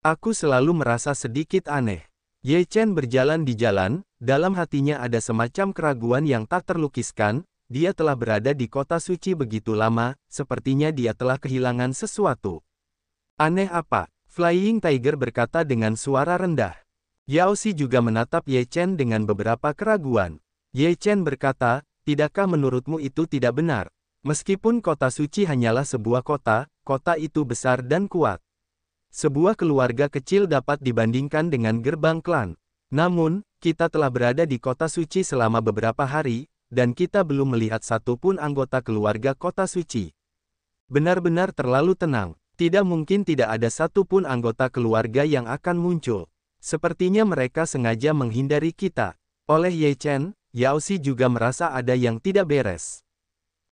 Aku selalu merasa sedikit aneh. Ye Chen berjalan di jalan, dalam hatinya ada semacam keraguan yang tak terlukiskan, dia telah berada di kota suci begitu lama, sepertinya dia telah kehilangan sesuatu. Aneh apa? Flying Tiger berkata dengan suara rendah. Yao Xi juga menatap Ye Chen dengan beberapa keraguan. Ye Chen berkata, tidakkah menurutmu itu tidak benar? Meskipun kota suci hanyalah sebuah kota, kota itu besar dan kuat. Sebuah keluarga kecil dapat dibandingkan dengan gerbang klan. Namun, kita telah berada di kota suci selama beberapa hari, dan kita belum melihat satupun anggota keluarga kota suci. Benar-benar terlalu tenang. Tidak mungkin tidak ada satupun anggota keluarga yang akan muncul. Sepertinya mereka sengaja menghindari kita. Oleh Ye Chen, Yao Xi juga merasa ada yang tidak beres.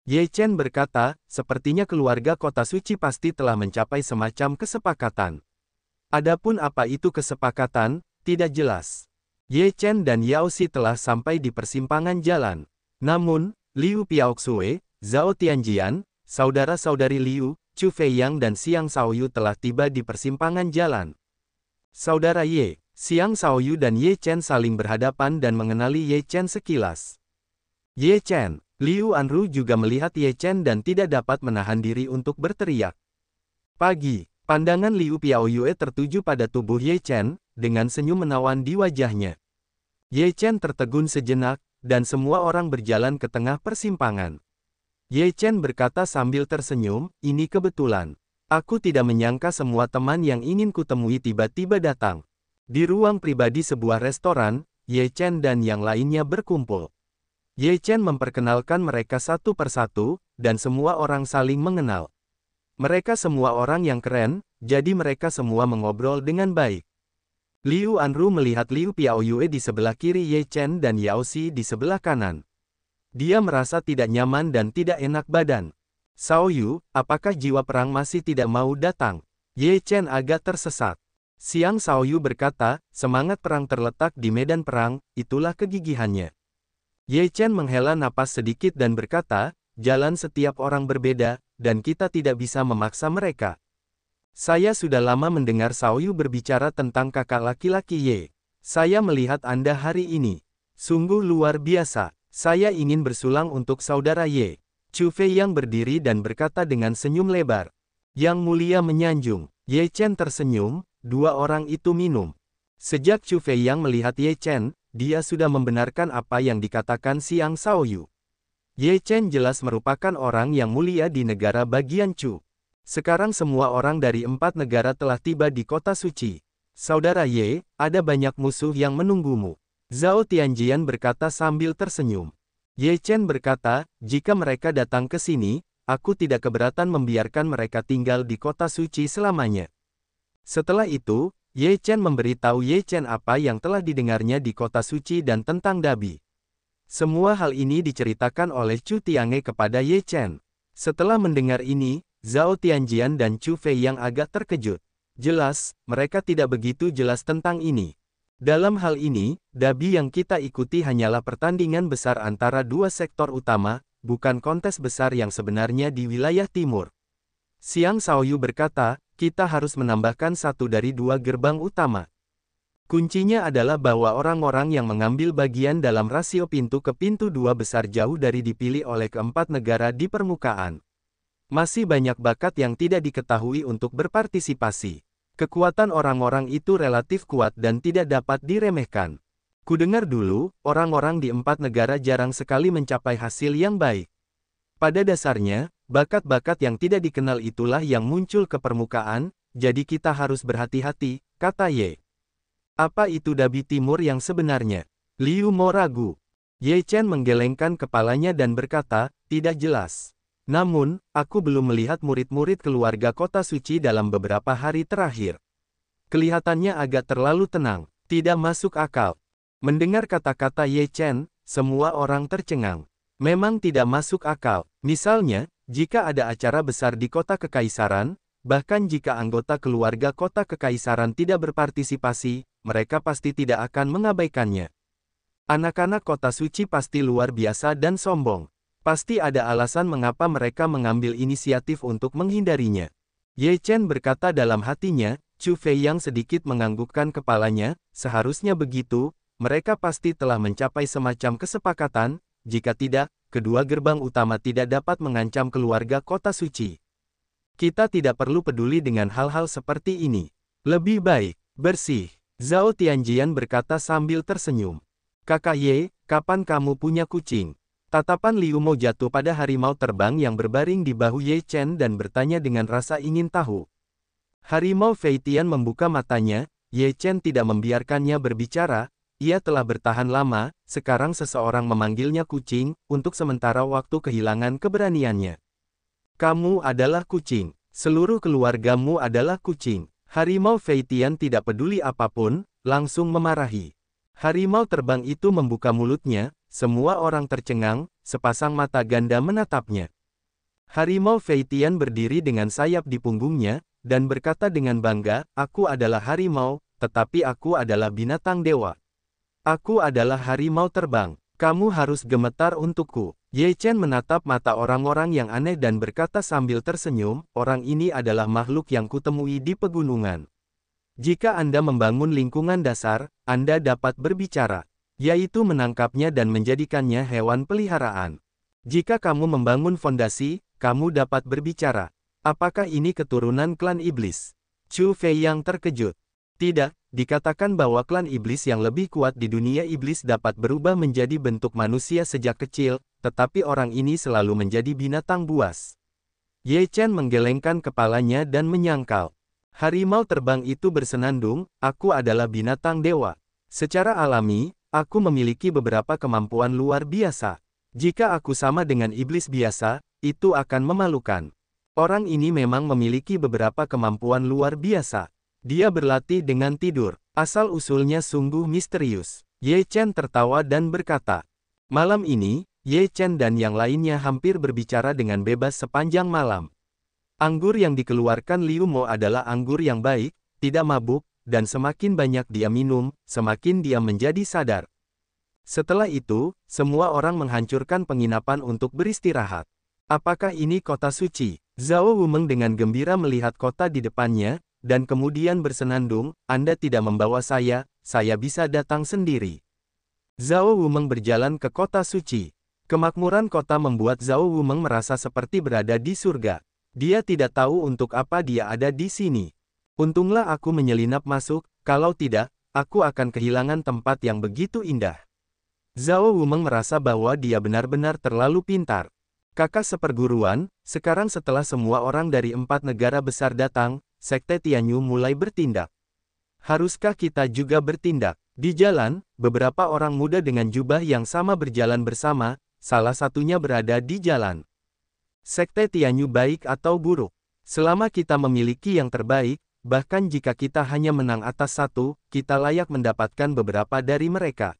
Ye Chen berkata, sepertinya keluarga kota suci pasti telah mencapai semacam kesepakatan. Adapun apa itu kesepakatan, tidak jelas. Ye Chen dan Yao Xi telah sampai di persimpangan jalan. Namun, Liu Piaoxue, Zhao Tianjian, saudara-saudari Liu, Chu Feiyang dan Xiang Shaoyu telah tiba di persimpangan jalan. Saudara Ye, Xiang Shaoyu dan Ye Chen saling berhadapan dan mengenali Ye Chen sekilas. Ye Chen, Liu Anru juga melihat Ye Chen dan tidak dapat menahan diri untuk berteriak. Pagi, pandangan Liu Piaoyue tertuju pada tubuh Ye Chen, dengan senyum menawan di wajahnya. Ye Chen tertegun sejenak, dan semua orang berjalan ke tengah persimpangan. Ye Chen berkata sambil tersenyum, ini kebetulan. Aku tidak menyangka semua teman yang ingin kutemui tiba-tiba datang. Di ruang pribadi sebuah restoran, Ye Chen dan yang lainnya berkumpul. Ye Chen memperkenalkan mereka satu persatu, dan semua orang saling mengenal. Mereka semua orang yang keren, jadi mereka semua mengobrol dengan baik. Liu Anru melihat Liu Piaoyue di sebelah kiri Ye Chen dan Yao Xi di sebelah kanan. Dia merasa tidak nyaman dan tidak enak badan. Shaoyu, apakah jiwa perang masih tidak mau datang? Ye Chen agak tersesat. Xiang Shaoyu berkata, semangat perang terletak di medan perang, itulah kegigihannya. Ye Chen menghela napas sedikit dan berkata, jalan setiap orang berbeda, dan kita tidak bisa memaksa mereka. Saya sudah lama mendengar Shaoyu berbicara tentang kakak laki-laki Ye. Saya melihat Anda hari ini. Sungguh luar biasa. Saya ingin bersulang untuk saudara Ye. Chu Feiyang berdiri dan berkata dengan senyum lebar. Yang mulia menyanjung. Ye Chen tersenyum, dua orang itu minum. Sejak Chu Feiyang melihat Ye Chen, dia sudah membenarkan apa yang dikatakan Xiang Shaoyu. Ye Chen jelas merupakan orang yang mulia di negara bagian Chu. Sekarang semua orang dari 4 negara telah tiba di kota suci. Saudara Ye, ada banyak musuh yang menunggumu. Zhao Tianjian berkata sambil tersenyum. Ye Chen berkata, jika mereka datang ke sini, aku tidak keberatan membiarkan mereka tinggal di kota suci selamanya. Setelah itu, Ye Chen memberitahu Ye Chen apa yang telah didengarnya di kota suci dan tentang Dabi. Semua hal ini diceritakan oleh Chu Tiange kepada Ye Chen. Setelah mendengar ini, Zhao Tianjian dan Chu Feiyang agak terkejut. Jelas, mereka tidak begitu jelas tentang ini. Dalam hal ini, Dabi yang kita ikuti hanyalah pertandingan besar antara dua sektor utama, bukan kontes besar yang sebenarnya di wilayah timur. Xiang Shaoyu berkata, kita harus menambahkan satu dari dua gerbang utama. Kuncinya adalah bahwa orang-orang yang mengambil bagian dalam rasio pintu ke pintu dua besar jauh dari dipilih oleh keempat negara di permukaan. Masih banyak bakat yang tidak diketahui untuk berpartisipasi. Kekuatan orang-orang itu relatif kuat dan tidak dapat diremehkan. Kudengar dulu, orang-orang di 4 negara jarang sekali mencapai hasil yang baik. Pada dasarnya, bakat-bakat yang tidak dikenal itulah yang muncul ke permukaan, jadi kita harus berhati-hati, kata Ye. Apa itu Dabi Timur yang sebenarnya? Liu Mo ragu. Ye Chen menggelengkan kepalanya dan berkata, tidak jelas. Namun, aku belum melihat murid-murid keluarga kota suci dalam beberapa hari terakhir. Kelihatannya agak terlalu tenang, tidak masuk akal. Mendengar kata-kata Ye Chen, semua orang tercengang. Memang tidak masuk akal. Misalnya, jika ada acara besar di kota kekaisaran, bahkan jika anggota keluarga kota kekaisaran tidak berpartisipasi, mereka pasti tidak akan mengabaikannya. Anak-anak kota suci pasti luar biasa dan sombong. Pasti ada alasan mengapa mereka mengambil inisiatif untuk menghindarinya. Ye Chen berkata dalam hatinya, Chu Fei yang sedikit menganggukkan kepalanya, seharusnya begitu, mereka pasti telah mencapai semacam kesepakatan, jika tidak, kedua gerbang utama tidak dapat mengancam keluarga kota suci. Kita tidak perlu peduli dengan hal-hal seperti ini. Lebih baik, bersih. Zhao Tianjian berkata sambil tersenyum. Kakak Ye, kapan kamu punya kucing? Tatapan Liu Mo jatuh pada harimau terbang yang berbaring di bahu Ye Chen dan bertanya dengan rasa ingin tahu. Harimau Fei Tian membuka matanya, Ye Chen tidak membiarkannya berbicara, ia telah bertahan lama, sekarang seseorang memanggilnya kucing, untuk sementara waktu kehilangan keberaniannya. Kamu adalah kucing. Seluruh keluargamu adalah kucing. Harimau Fei Tian tidak peduli apapun, langsung memarahi. Harimau terbang itu membuka mulutnya, semua orang tercengang, sepasang mata ganda menatapnya. Harimau Fei Tian berdiri dengan sayap di punggungnya, dan berkata dengan bangga, aku adalah harimau, tetapi aku adalah binatang dewa. Aku adalah harimau terbang. Kamu harus gemetar untukku. Ye Chen menatap mata orang-orang yang aneh dan berkata sambil tersenyum, orang ini adalah makhluk yang kutemui di pegunungan. Jika Anda membangun lingkungan dasar, Anda dapat berbicara, yaitu menangkapnya dan menjadikannya hewan peliharaan. Jika kamu membangun fondasi, kamu dapat berbicara. Apakah ini keturunan klan iblis? Chu Fei yang terkejut. Tidak, dikatakan bahwa klan iblis yang lebih kuat di dunia iblis dapat berubah menjadi bentuk manusia sejak kecil, tetapi orang ini selalu menjadi binatang buas. Ye Chen menggelengkan kepalanya dan menyangkal. Harimau terbang itu bersenandung, aku adalah binatang dewa. Secara alami, aku memiliki beberapa kemampuan luar biasa. Jika aku sama dengan iblis biasa, itu akan memalukan. Orang ini memang memiliki beberapa kemampuan luar biasa. Dia berlatih dengan tidur. Asal-usulnya sungguh misterius. Ye Chen tertawa dan berkata. Malam ini, Ye Chen dan yang lainnya hampir berbicara dengan bebas sepanjang malam. Anggur yang dikeluarkan Liu Mo adalah anggur yang baik, tidak mabuk, dan semakin banyak dia minum, semakin dia menjadi sadar. Setelah itu, semua orang menghancurkan penginapan untuk beristirahat. Apakah ini kota suci? Zhao Wumeng dengan gembira melihat kota di depannya, dan kemudian bersenandung, Anda tidak membawa saya bisa datang sendiri. Zhao Wumeng berjalan ke kota suci. Kemakmuran kota membuat Zhao Wumeng merasa seperti berada di surga. Dia tidak tahu untuk apa dia ada di sini. Untunglah aku menyelinap masuk, kalau tidak, aku akan kehilangan tempat yang begitu indah. Zhao Wumeng merasa bahwa dia benar-benar terlalu pintar. Kakak seperguruan, sekarang setelah semua orang dari 4 negara besar datang, Sekte Tianyu mulai bertindak. Haruskah kita juga bertindak? Di jalan, beberapa orang muda dengan jubah yang sama berjalan bersama, salah satunya berada di jalan. Sekte Tianyu baik atau buruk? Selama kita memiliki yang terbaik, bahkan jika kita hanya menang atas satu, kita layak mendapatkan beberapa dari mereka.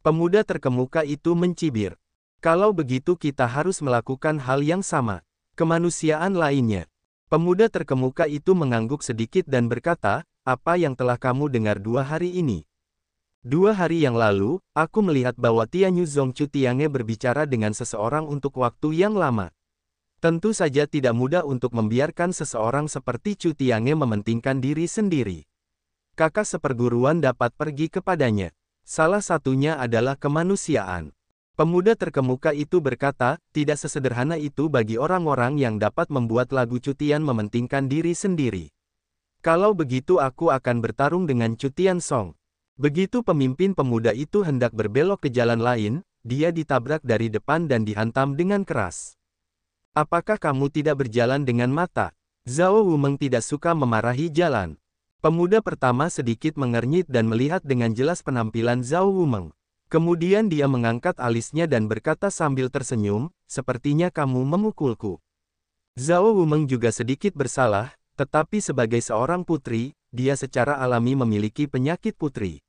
Pemuda terkemuka itu mencibir. Kalau begitu kita harus melakukan hal yang sama. Kemanusiaan lainnya. Pemuda terkemuka itu mengangguk sedikit dan berkata, apa yang telah kamu dengar 2 hari ini? 2 hari yang lalu, aku melihat bahwa Tianyu Zongchu Tiange berbicara dengan seseorang untuk waktu yang lama. Tentu saja tidak mudah untuk membiarkan seseorang seperti Chu Tiange mementingkan diri sendiri. Kakak seperguruan dapat pergi kepadanya. Salah satunya adalah kemanusiaan. Pemuda terkemuka itu berkata, tidak sesederhana itu bagi orang-orang yang dapat membuat lagu Chu Tian mementingkan diri sendiri. Kalau begitu aku akan bertarung dengan Chu Tian Song. Begitu pemimpin pemuda itu hendak berbelok ke jalan lain, dia ditabrak dari depan dan dihantam dengan keras. Apakah kamu tidak berjalan dengan mata? Zhao Wumeng tidak suka memarahi jalan. Pemuda pertama sedikit mengernyit dan melihat dengan jelas penampilan Zhao Wumeng. Kemudian dia mengangkat alisnya dan berkata sambil tersenyum, sepertinya kamu memukulku. Zhao Wumeng juga sedikit bersalah, tetapi sebagai seorang putri, dia secara alami memiliki penyakit putri.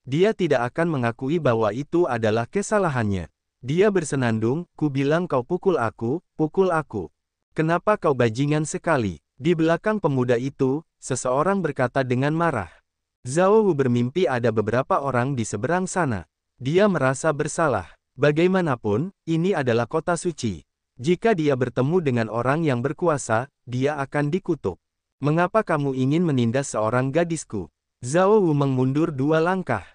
Dia tidak akan mengakui bahwa itu adalah kesalahannya. Dia bersenandung, ku bilang kau pukul aku, pukul aku. Kenapa kau bajingan sekali? Di belakang pemuda itu, seseorang berkata dengan marah. Zhao Wu bermimpi ada beberapa orang di seberang sana. Dia merasa bersalah. Bagaimanapun, ini adalah kota suci. Jika dia bertemu dengan orang yang berkuasa, dia akan dikutuk. Mengapa kamu ingin menindas seorang gadisku? Zhao Wumeng mundur 2 langkah.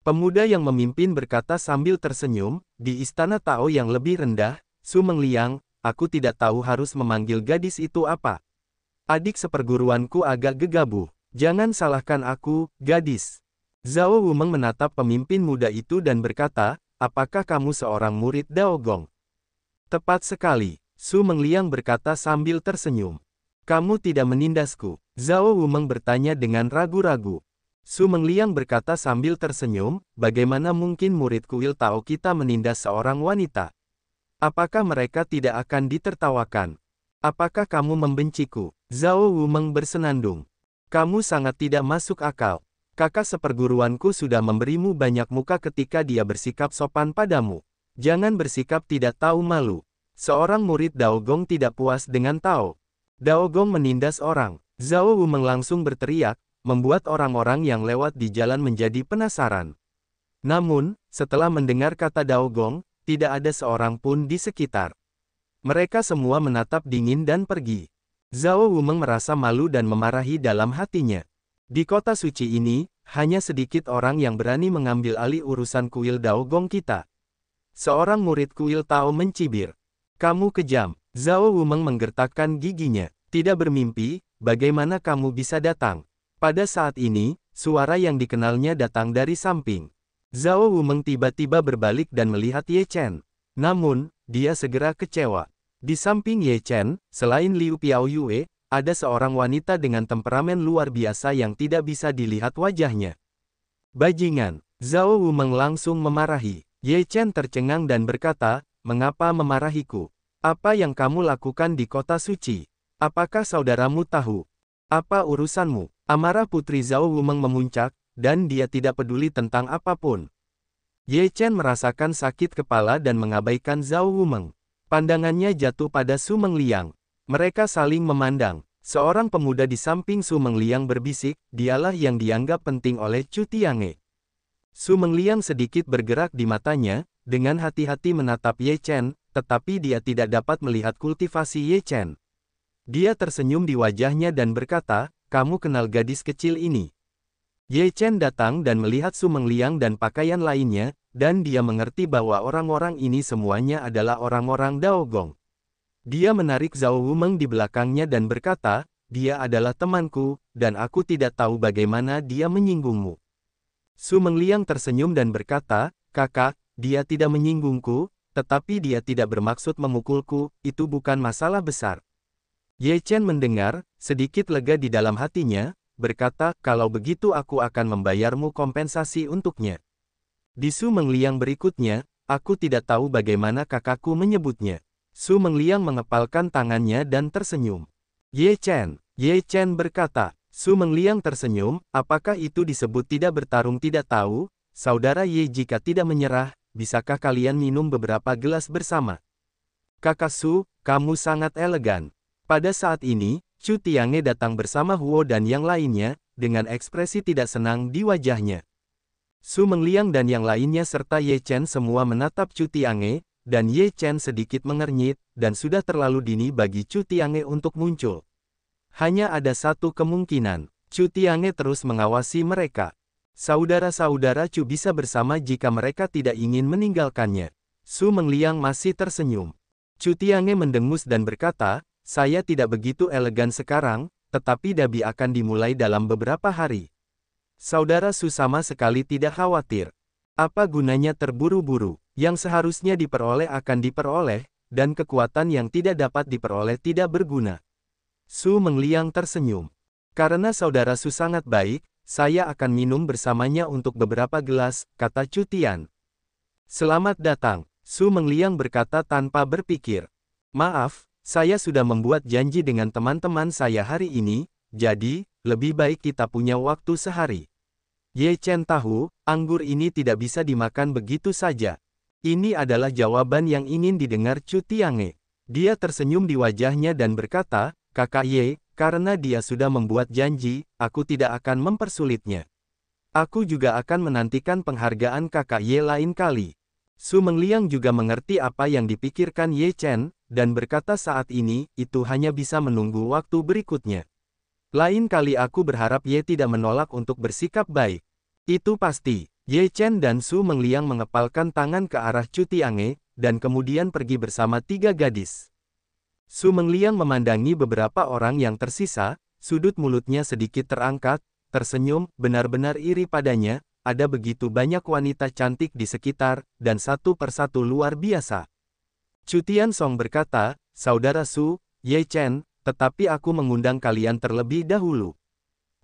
Pemuda yang memimpin berkata sambil tersenyum, di istana Tao yang lebih rendah, Su Mengliang, aku tidak tahu harus memanggil gadis itu apa. Adik seperguruanku agak gegabah. Jangan salahkan aku, gadis. Zhao Wumeng menatap pemimpin muda itu dan berkata, apakah kamu seorang murid Dao Gong? Tepat sekali, Su Mengliang berkata sambil tersenyum. Kamu tidak menindasku. Zhao Wumeng bertanya dengan ragu-ragu. Su Mengliang berkata sambil tersenyum, bagaimana mungkin murid kuil Tao kita menindas seorang wanita? Apakah mereka tidak akan ditertawakan? Apakah kamu membenciku? Zhao Wumeng bersenandung. Kamu sangat tidak masuk akal. Kakak seperguruanku sudah memberimu banyak muka ketika dia bersikap sopan padamu. Jangan bersikap tidak tahu malu. Seorang murid Dao Gong tidak puas dengan Tao Dao Gong menindas orang. Zhao Wumeng langsung berteriak, membuat orang-orang yang lewat di jalan menjadi penasaran. Namun, setelah mendengar kata Dao Gong, tidak ada seorang pun di sekitar. Mereka semua menatap dingin dan pergi. Zhao Wumeng merasa malu dan memarahi dalam hatinya. Di kota suci ini, hanya sedikit orang yang berani mengambil alih urusan kuil Dao Gong kita. Seorang murid kuil Tao mencibir. Kamu kejam. Zhao Wumeng menggertakkan giginya. Tidak bermimpi, bagaimana kamu bisa datang? Pada saat ini, suara yang dikenalnya datang dari samping. Zhao Wumeng tiba-tiba berbalik dan melihat Ye Chen. Namun, dia segera kecewa. Di samping Ye Chen, selain Liu Piaoyue, ada seorang wanita dengan temperamen luar biasa yang tidak bisa dilihat wajahnya. Bajingan. Zhao Wumeng langsung memarahi. Ye Chen tercengang dan berkata, mengapa memarahiku? Apa yang kamu lakukan di kota suci? Apakah saudaramu tahu? Apa urusanmu? Amarah putri Zhao Wumeng memuncak, dan dia tidak peduli tentang apapun. Ye Chen merasakan sakit kepala dan mengabaikan Zhao Wumeng. Pandangannya jatuh pada Su Mengliang. Mereka saling memandang. Seorang pemuda di samping Su Mengliang berbisik, dialah yang dianggap penting oleh Chu Tiange. Su Mengliang sedikit bergerak di matanya, dengan hati-hati menatap Ye Chen, tetapi dia tidak dapat melihat kultivasi Ye Chen. Dia tersenyum di wajahnya dan berkata, kamu kenal gadis kecil ini. Ye Chen datang dan melihat Su Mengliang dan pakaian lainnya, dan dia mengerti bahwa orang-orang ini semuanya adalah orang-orang Dao Gong. Dia menarik Zhao Wumeng di belakangnya dan berkata, dia adalah temanku, dan aku tidak tahu bagaimana dia menyinggungmu. Su Mengliang tersenyum dan berkata, kakak, dia tidak menyinggungku, tetapi dia tidak bermaksud memukulku, itu bukan masalah besar. Ye Chen mendengar, sedikit lega di dalam hatinya, berkata, kalau begitu aku akan membayarmu kompensasi untuknya. Di Su Mengliang berikutnya, aku tidak tahu bagaimana kakakku menyebutnya. Su Mengliang mengepalkan tangannya dan tersenyum. Ye Chen berkata. Su Mengliang tersenyum, apakah itu disebut tidak bertarung tidak tahu? Saudara Ye jika tidak menyerah, bisakah kalian minum beberapa gelas bersama? Kakak Su, kamu sangat elegan. Pada saat ini, Chu Tiange datang bersama Huo dan yang lainnya, dengan ekspresi tidak senang di wajahnya. Su Mengliang dan yang lainnya serta Ye Chen semua menatap Chu Tiange, dan Ye Chen sedikit mengernyit, dan sudah terlalu dini bagi Chu Tiange untuk muncul. Hanya ada satu kemungkinan, Chu Tiange terus mengawasi mereka. Saudara-saudara Chu bisa bersama jika mereka tidak ingin meninggalkannya. Su Mengliang masih tersenyum. Chu Tiange mendengus dan berkata, saya tidak begitu elegan sekarang, tetapi dabi akan dimulai dalam beberapa hari. Saudara Su sama sekali tidak khawatir. Apa gunanya terburu-buru? Yang seharusnya diperoleh akan diperoleh, dan kekuatan yang tidak dapat diperoleh tidak berguna. Su Mengliang tersenyum. Karena saudara Su sangat baik, saya akan minum bersamanya untuk beberapa gelas, kata Chu Tian. Selamat datang, Su Mengliang berkata tanpa berpikir. Maaf, saya sudah membuat janji dengan teman-teman saya hari ini, jadi, lebih baik kita punya waktu sehari. Ye Chen tahu, anggur ini tidak bisa dimakan begitu saja. Ini adalah jawaban yang ingin didengar Chu Tiange. Dia tersenyum di wajahnya dan berkata, kakak Ye, karena dia sudah membuat janji, aku tidak akan mempersulitnya. Aku juga akan menantikan penghargaan kakak Ye lain kali. Su Mengliang juga mengerti apa yang dipikirkan Ye Chen, dan berkata saat ini, itu hanya bisa menunggu waktu berikutnya. Lain kali aku berharap Ye tidak menolak untuk bersikap baik. Itu pasti. Ye Chen dan Su Mengliang mengepalkan tangan ke arah Chu Tiange, dan kemudian pergi bersama 3 gadis. Su Mengliang memandangi beberapa orang yang tersisa, sudut mulutnya sedikit terangkat, tersenyum, benar-benar iri padanya, ada begitu banyak wanita cantik di sekitar, dan satu persatu luar biasa. Chu Tiansong berkata, Saudara Su, Ye Chen, tetapi aku mengundang kalian terlebih dahulu.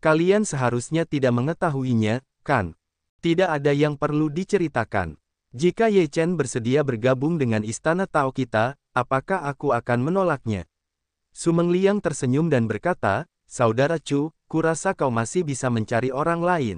Kalian seharusnya tidak mengetahuinya, kan? Tidak ada yang perlu diceritakan. Jika Ye Chen bersedia bergabung dengan istana Tao kita, apakah aku akan menolaknya? Su Mengliang tersenyum dan berkata, Saudara Chu, kurasa kau masih bisa mencari orang lain.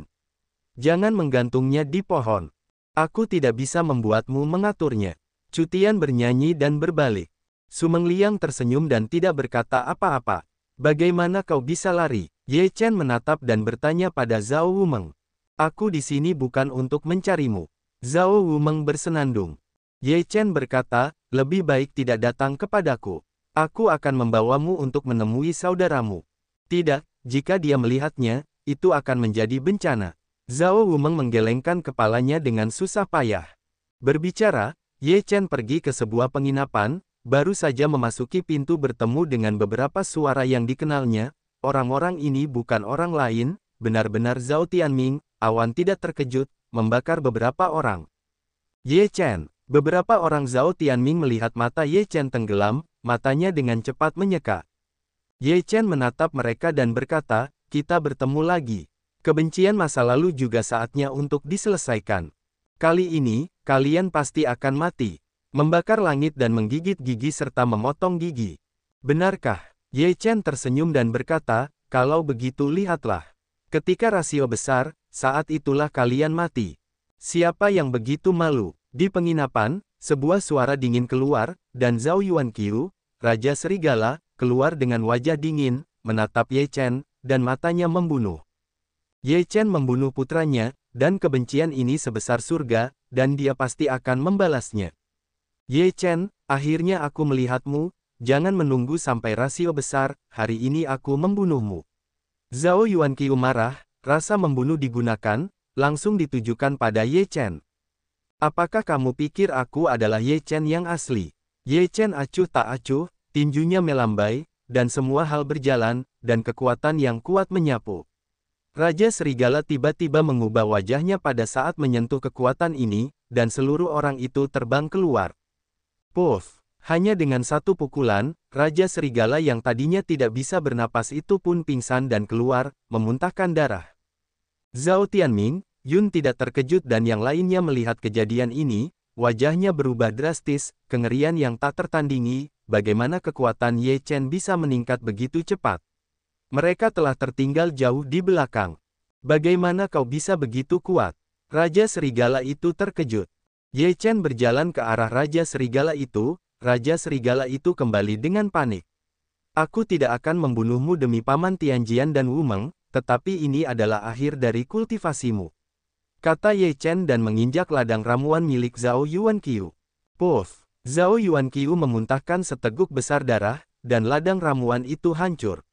Jangan menggantungnya di pohon. Aku tidak bisa membuatmu mengaturnya. Chu Tian bernyanyi dan berbalik. Su Mengliang tersenyum dan tidak berkata apa-apa. Bagaimana kau bisa lari? Ye Chen menatap dan bertanya pada Zhao Wumeng. Aku di sini bukan untuk mencarimu. Zhao Wumeng bersenandung. Ye Chen berkata, lebih baik tidak datang kepadaku. Aku akan membawamu untuk menemui saudaramu. Tidak, jika dia melihatnya, itu akan menjadi bencana. Zhao Wumeng menggelengkan kepalanya dengan susah payah. Berbicara, Ye Chen pergi ke sebuah penginapan, baru saja memasuki pintu bertemu dengan beberapa suara yang dikenalnya. Orang-orang ini bukan orang lain, benar-benar Zhao Tianming. Awan tidak terkejut, membakar beberapa orang. Ye Chen. Beberapa orang Zhao Tianming melihat mata Ye Chen tenggelam, matanya dengan cepat menyeka. Ye Chen menatap mereka dan berkata, kita bertemu lagi. Kebencian masa lalu juga saatnya untuk diselesaikan. Kali ini, kalian pasti akan mati. Membakar langit dan menggigit gigi serta memotong gigi. Benarkah? Ye Chen tersenyum dan berkata, kalau begitu lihatlah. Ketika rasio besar, saat itulah kalian mati. Siapa yang begitu malu? Di penginapan, sebuah suara dingin keluar, dan Zhao Yuanqiu, Raja Serigala, keluar dengan wajah dingin, menatap Ye Chen, dan matanya membunuh. Ye Chen membunuh putranya, dan kebencian ini sebesar surga, dan dia pasti akan membalasnya. Ye Chen, akhirnya aku melihatmu, jangan menunggu sampai rasio besar, hari ini aku membunuhmu. Zhao Yuanqiu marah, rasa membunuh digunakan, langsung ditujukan pada Ye Chen. Apakah kamu pikir aku adalah Ye Chen yang asli? Ye Chen acuh tak acuh, tinjunya melambai, dan semua hal berjalan, dan kekuatan yang kuat menyapu. Raja Serigala tiba-tiba mengubah wajahnya pada saat menyentuh kekuatan ini, dan seluruh orang itu terbang keluar. Puff! Hanya dengan satu pukulan, Raja Serigala yang tadinya tidak bisa bernapas itu pun pingsan dan keluar, memuntahkan darah. Zhao Tianming, Yun tidak terkejut dan yang lainnya melihat kejadian ini, wajahnya berubah drastis, kengerian yang tak tertandingi, bagaimana kekuatan Ye Chen bisa meningkat begitu cepat. Mereka telah tertinggal jauh di belakang. Bagaimana kau bisa begitu kuat? Raja Serigala itu terkejut. Ye Chen berjalan ke arah Raja Serigala itu kembali dengan panik. Aku tidak akan membunuhmu demi Paman Tianjian dan Wumeng, tetapi ini adalah akhir dari kultivasimu. Kata Ye Chen dan menginjak ladang ramuan milik Zhao Yuanqiu. Puff! Zhao Yuanqiu memuntahkan seteguk besar darah, dan ladang ramuan itu hancur.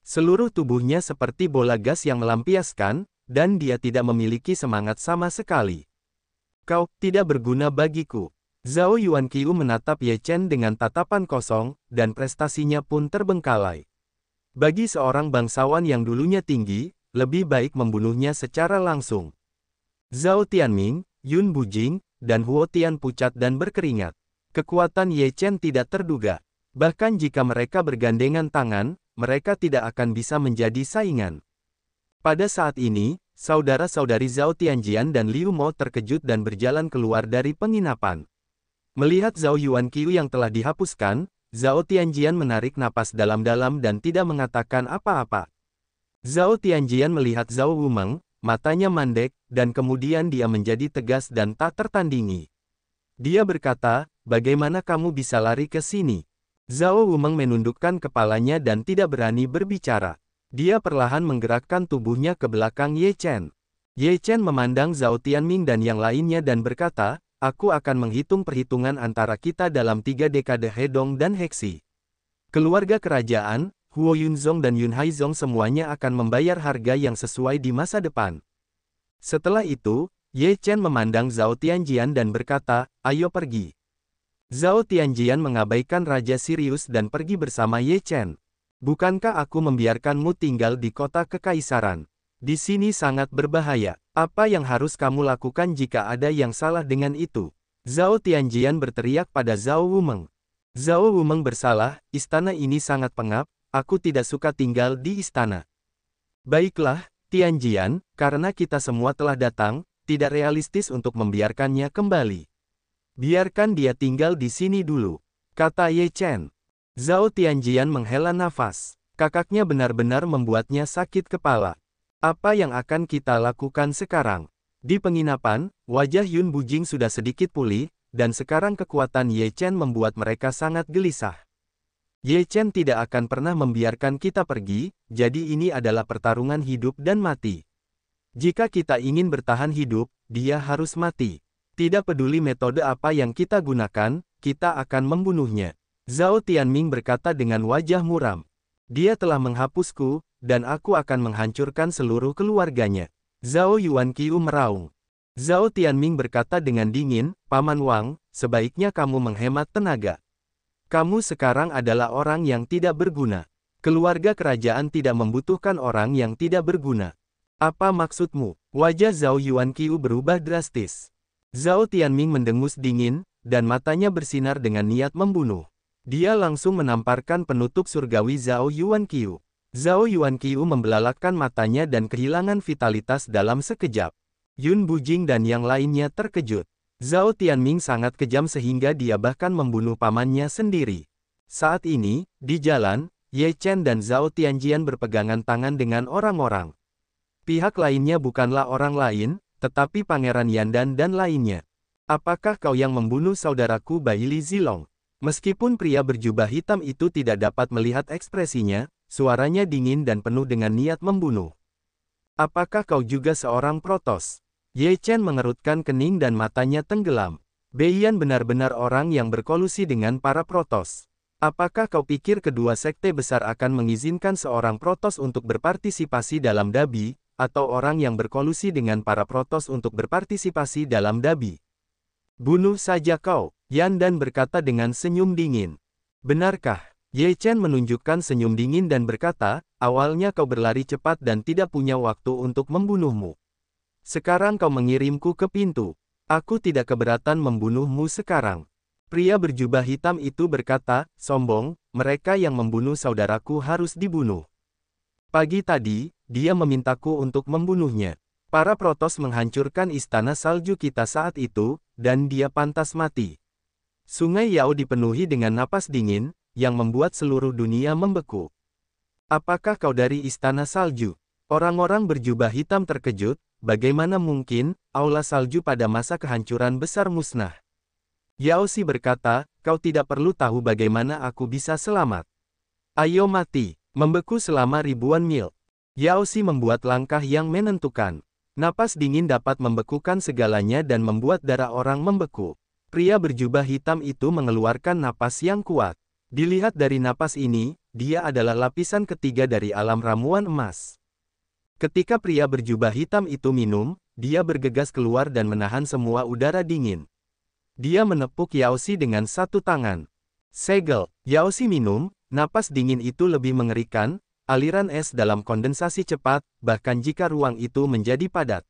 Seluruh tubuhnya seperti bola gas yang melampiaskan, dan dia tidak memiliki semangat sama sekali. Kau tidak berguna bagiku. Zhao Yuanqiu menatap Ye Chen dengan tatapan kosong, dan prestasinya pun terbengkalai. Bagi seorang bangsawan yang dulunya tinggi, lebih baik membunuhnya secara langsung. Zhao Tianming, Yun Bujing, dan Huo Tian pucat dan berkeringat. Kekuatan Ye Chen tidak terduga. Bahkan jika mereka bergandengan tangan, mereka tidak akan bisa menjadi saingan. Pada saat ini, saudara-saudari Zhao Tianjian dan Liu Mo terkejut dan berjalan keluar dari penginapan. Melihat Zhao Yuanqiu yang telah dihapuskan, Zhao Tianjian menarik napas dalam-dalam dan tidak mengatakan apa-apa. Zhao Tianjian melihat Zhao Wumeng, matanya mandek, dan kemudian dia menjadi tegas dan tak tertandingi. Dia berkata, bagaimana kamu bisa lari ke sini? Zhao Wumeng menundukkan kepalanya dan tidak berani berbicara. Dia perlahan menggerakkan tubuhnya ke belakang Ye Chen. Ye Chen memandang Zhao Tianming dan yang lainnya dan berkata, aku akan menghitung perhitungan antara kita dalam 3 dekade Hedong dan Heksi. Keluarga kerajaan, Huo Yunzong dan Yun Haizong semuanya akan membayar harga yang sesuai di masa depan. Setelah itu, Ye Chen memandang Zhao Tianjian dan berkata, ayo pergi. Zhao Tianjian mengabaikan Raja Sirius dan pergi bersama Ye Chen. Bukankah aku membiarkanmu tinggal di kota kekaisaran? Di sini sangat berbahaya. Apa yang harus kamu lakukan jika ada yang salah dengan itu? Zhao Tianjian berteriak pada Zhao Wumeng. Zhao Wumeng bersalah, istana ini sangat pengap, aku tidak suka tinggal di istana. Baiklah, Tianjian, karena kita semua telah datang, tidak realistis untuk membiarkannya kembali. Biarkan dia tinggal di sini dulu, kata Ye Chen. Zhao Tianjian menghela nafas. Kakaknya benar-benar membuatnya sakit kepala. Apa yang akan kita lakukan sekarang? Di penginapan, wajah Yun Bujing sudah sedikit pulih, dan sekarang kekuatan Ye Chen membuat mereka sangat gelisah. Ye Chen tidak akan pernah membiarkan kita pergi, jadi ini adalah pertarungan hidup dan mati. Jika kita ingin bertahan hidup, dia harus mati. Tidak peduli metode apa yang kita gunakan, kita akan membunuhnya. Zhao Tianming berkata dengan wajah muram. Dia telah menghapusku, dan aku akan menghancurkan seluruh keluarganya. Zhao Yuanqiu meraung. Zhao Tianming berkata dengan dingin, Paman Wang, sebaiknya kamu menghemat tenaga. Kamu sekarang adalah orang yang tidak berguna. Keluarga kerajaan tidak membutuhkan orang yang tidak berguna. Apa maksudmu? Wajah Zhao Yuanqiu berubah drastis. Zhao Tianming mendengus dingin, dan matanya bersinar dengan niat membunuh. Dia langsung menamparkan penutup surgawi Zhao Yuanqiu. Zhao Yuanqiu membelalakkan matanya dan kehilangan vitalitas dalam sekejap. Yun Bujing dan yang lainnya terkejut. Zhao Tianming sangat kejam sehingga dia bahkan membunuh pamannya sendiri. Saat ini, di jalan, Ye Chen dan Zhao Tianjian berpegangan tangan dengan orang-orang. Pihak lainnya bukanlah orang lain, tetapi Pangeran Yandan dan lainnya. Apakah kau yang membunuh saudaraku Baili Zilong? Meskipun pria berjubah hitam itu tidak dapat melihat ekspresinya, suaranya dingin dan penuh dengan niat membunuh. Apakah kau juga seorang protos? Ye Chen mengerutkan kening dan matanya tenggelam. Beiyan benar-benar orang yang berkolusi dengan para protos. Apakah kau pikir kedua sekte besar akan mengizinkan seorang protos untuk berpartisipasi dalam Dabi, atau orang yang berkolusi dengan para protos untuk berpartisipasi dalam Dabi? Bunuh saja kau, Yandan berkata dengan senyum dingin. Benarkah? Ye Chen menunjukkan senyum dingin dan berkata, awalnya kau berlari cepat dan tidak punya waktu untuk membunuhmu. Sekarang kau mengirimku ke pintu. Aku tidak keberatan membunuhmu sekarang. Pria berjubah hitam itu berkata, sombong, mereka yang membunuh saudaraku harus dibunuh. Pagi tadi, dia memintaku untuk membunuhnya. Para protos menghancurkan istana salju kita saat itu, dan dia pantas mati. Sungai Yao dipenuhi dengan napas dingin, yang membuat seluruh dunia membeku. Apakah kau dari istana salju? Orang-orang berjubah hitam terkejut, bagaimana mungkin, aula salju pada masa kehancuran besar musnah. Yao Xi berkata, kau tidak perlu tahu bagaimana aku bisa selamat. Ayo mati, membeku selama ribuan mil. Yao Xi membuat langkah yang menentukan. Napas dingin dapat membekukan segalanya dan membuat darah orang membeku. Pria berjubah hitam itu mengeluarkan napas yang kuat. Dilihat dari napas ini, dia adalah lapisan ketiga dari alam ramuan emas. Ketika pria berjubah hitam itu minum, dia bergegas keluar dan menahan semua udara dingin. Dia menepuk Yao Xi dengan satu tangan. Segel, Yao Xi minum, napas dingin itu lebih mengerikan, aliran es dalam kondensasi cepat, bahkan jika ruang itu menjadi padat.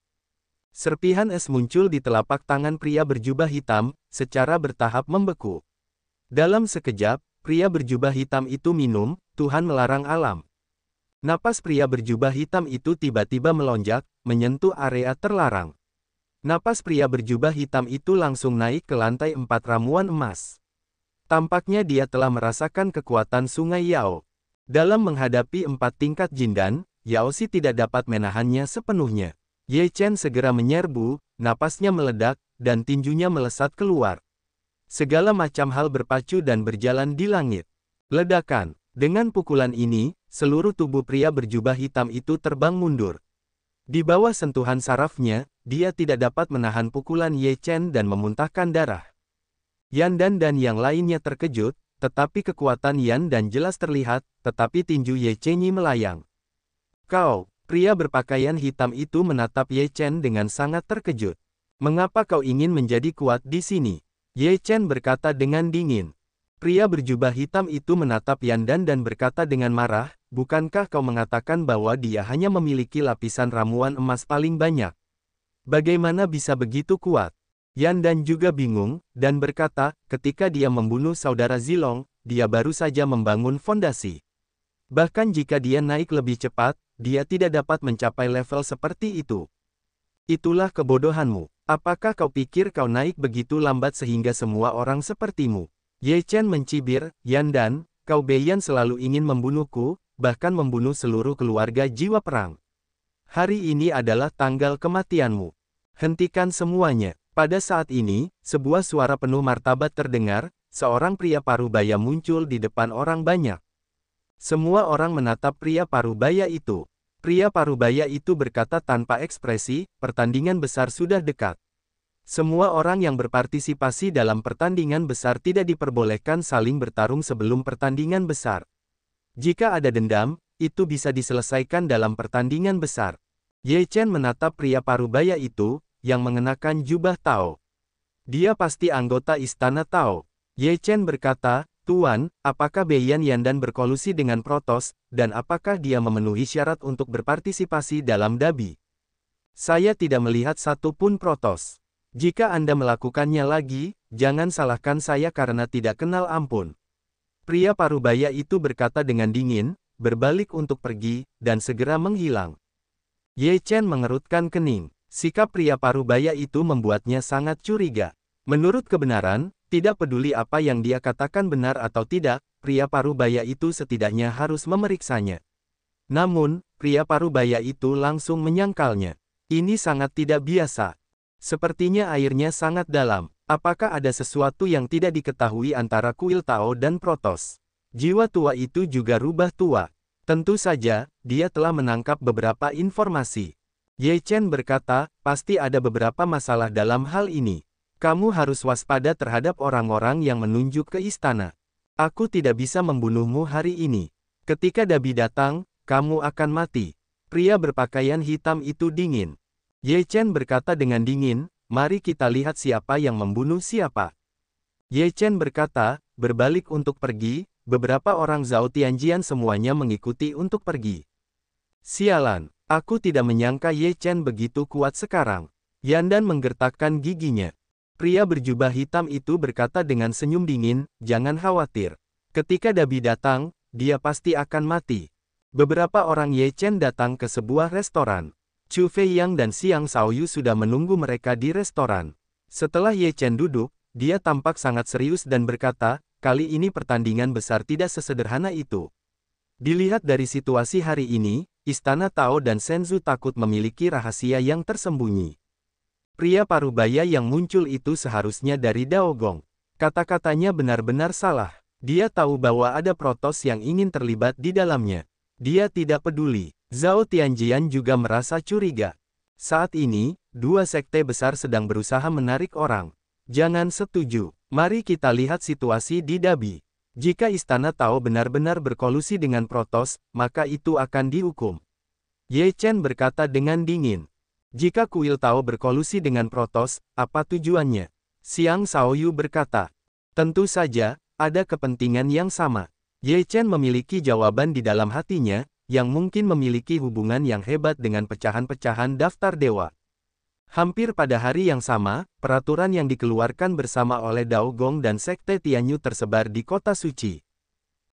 Serpihan es muncul di telapak tangan pria berjubah hitam, secara bertahap membeku. Dalam sekejap, pria berjubah hitam itu minum, Tuhan melarang alam. Napas pria berjubah hitam itu tiba-tiba melonjak, menyentuh area terlarang. Napas pria berjubah hitam itu langsung naik ke lantai 4 ramuan emas. Tampaknya dia telah merasakan kekuatan sungai Yao. Dalam menghadapi 4 tingkat jindan, Yao Xi tidak dapat menahannya sepenuhnya. Ye Chen segera menyerbu, napasnya meledak, dan tinjunya melesat keluar. Segala macam hal berpacu dan berjalan di langit. Ledakan. Dengan pukulan ini, seluruh tubuh pria berjubah hitam itu terbang mundur. Di bawah sentuhan sarafnya, dia tidak dapat menahan pukulan Ye Chen dan memuntahkan darah. Yandan dan yang lainnya terkejut, tetapi kekuatan Yan Dan jelas terlihat, tetapi tinju Ye Chenyi melayang. Kau, pria berpakaian hitam itu menatap Ye Chen dengan sangat terkejut. Mengapa kau ingin menjadi kuat di sini? Ye Chen berkata dengan dingin. Pria berjubah hitam itu menatap Yan Dan berkata dengan marah, bukankah kau mengatakan bahwa dia hanya memiliki lapisan ramuan emas paling banyak? Bagaimana bisa begitu kuat? Yan Dan juga bingung, dan berkata, ketika dia membunuh saudara Zilong, dia baru saja membangun fondasi. Bahkan jika dia naik lebih cepat, dia tidak dapat mencapai level seperti itu. Itulah kebodohanmu. Apakah kau pikir kau naik begitu lambat sehingga semua orang sepertimu? Ye Chen mencibir, Yan Dan, kau Beiyan selalu ingin membunuhku, bahkan membunuh seluruh keluarga jiwa perang. Hari ini adalah tanggal kematianmu. Hentikan semuanya. Pada saat ini, sebuah suara penuh martabat terdengar, seorang pria parubaya muncul di depan orang banyak. Semua orang menatap pria parubaya itu. Pria parubaya itu berkata tanpa ekspresi, pertandingan besar sudah dekat. Semua orang yang berpartisipasi dalam pertandingan besar tidak diperbolehkan saling bertarung sebelum pertandingan besar. Jika ada dendam, itu bisa diselesaikan dalam pertandingan besar. Ye Chen menatap pria parubaya itu, yang mengenakan jubah Tao. Dia pasti anggota istana Tao. Ye Chen berkata, Tuan, apakah Beiyan Yan Dan berkolusi dengan Protoss, dan apakah dia memenuhi syarat untuk berpartisipasi dalam Dabi? Saya tidak melihat satupun Protoss. Jika Anda melakukannya lagi, jangan salahkan saya karena tidak kenal ampun. Pria parubaya itu berkata dengan dingin, berbalik untuk pergi, dan segera menghilang. Ye Chen mengerutkan kening. Sikap pria parubaya itu membuatnya sangat curiga. Menurut kebenaran, tidak peduli apa yang dia katakan benar atau tidak, pria parubaya itu setidaknya harus memeriksanya. Namun, pria parubaya itu langsung menyangkalnya. Ini sangat tidak biasa. Sepertinya airnya sangat dalam. Apakah ada sesuatu yang tidak diketahui antara kuil Tao dan Protoss? Jiwa tua itu juga rubah tua. Tentu saja, dia telah menangkap beberapa informasi. Ye Chen berkata, pasti ada beberapa masalah dalam hal ini. Kamu harus waspada terhadap orang-orang yang menunjuk ke istana. Aku tidak bisa membunuhmu hari ini. Ketika Dabi datang, kamu akan mati. Pria berpakaian hitam itu dingin. Ye Chen berkata dengan dingin, mari kita lihat siapa yang membunuh siapa. Ye Chen berkata, berbalik untuk pergi, beberapa orang Zhao Tianjian semuanya mengikuti untuk pergi. Sialan. Aku tidak menyangka Ye Chen begitu kuat sekarang. Yan Dan menggertakkan giginya. Pria berjubah hitam itu berkata dengan senyum dingin, jangan khawatir. Ketika Dabi datang, dia pasti akan mati. Beberapa orang Ye Chen datang ke sebuah restoran. Chu Feiyang dan Xiang Shaoyu sudah menunggu mereka di restoran. Setelah Ye Chen duduk, dia tampak sangat serius dan berkata, kali ini pertandingan besar tidak sesederhana itu. Dilihat dari situasi hari ini, Istana Tao dan Shenzhou takut memiliki rahasia yang tersembunyi. Pria parubaya yang muncul itu seharusnya dari Daogong. Kata-katanya benar-benar salah. Dia tahu bahwa ada Protoss yang ingin terlibat di dalamnya. Dia tidak peduli. Zhao Tianjian juga merasa curiga. Saat ini, dua sekte besar sedang berusaha menarik orang. Jangan setuju. Mari kita lihat situasi di Dabi. Jika Istana Tao benar-benar berkolusi dengan Protoss, maka itu akan dihukum. Ye Chen berkata dengan dingin. Jika kuil Tao berkolusi dengan Protoss, apa tujuannya? Xiang Shaoyu berkata. Tentu saja, ada kepentingan yang sama. Ye Chen memiliki jawaban di dalam hatinya, yang mungkin memiliki hubungan yang hebat dengan pecahan-pecahan daftar dewa. Hampir pada hari yang sama, peraturan yang dikeluarkan bersama oleh Daogong dan Sekte Tianyu tersebar di kota suci.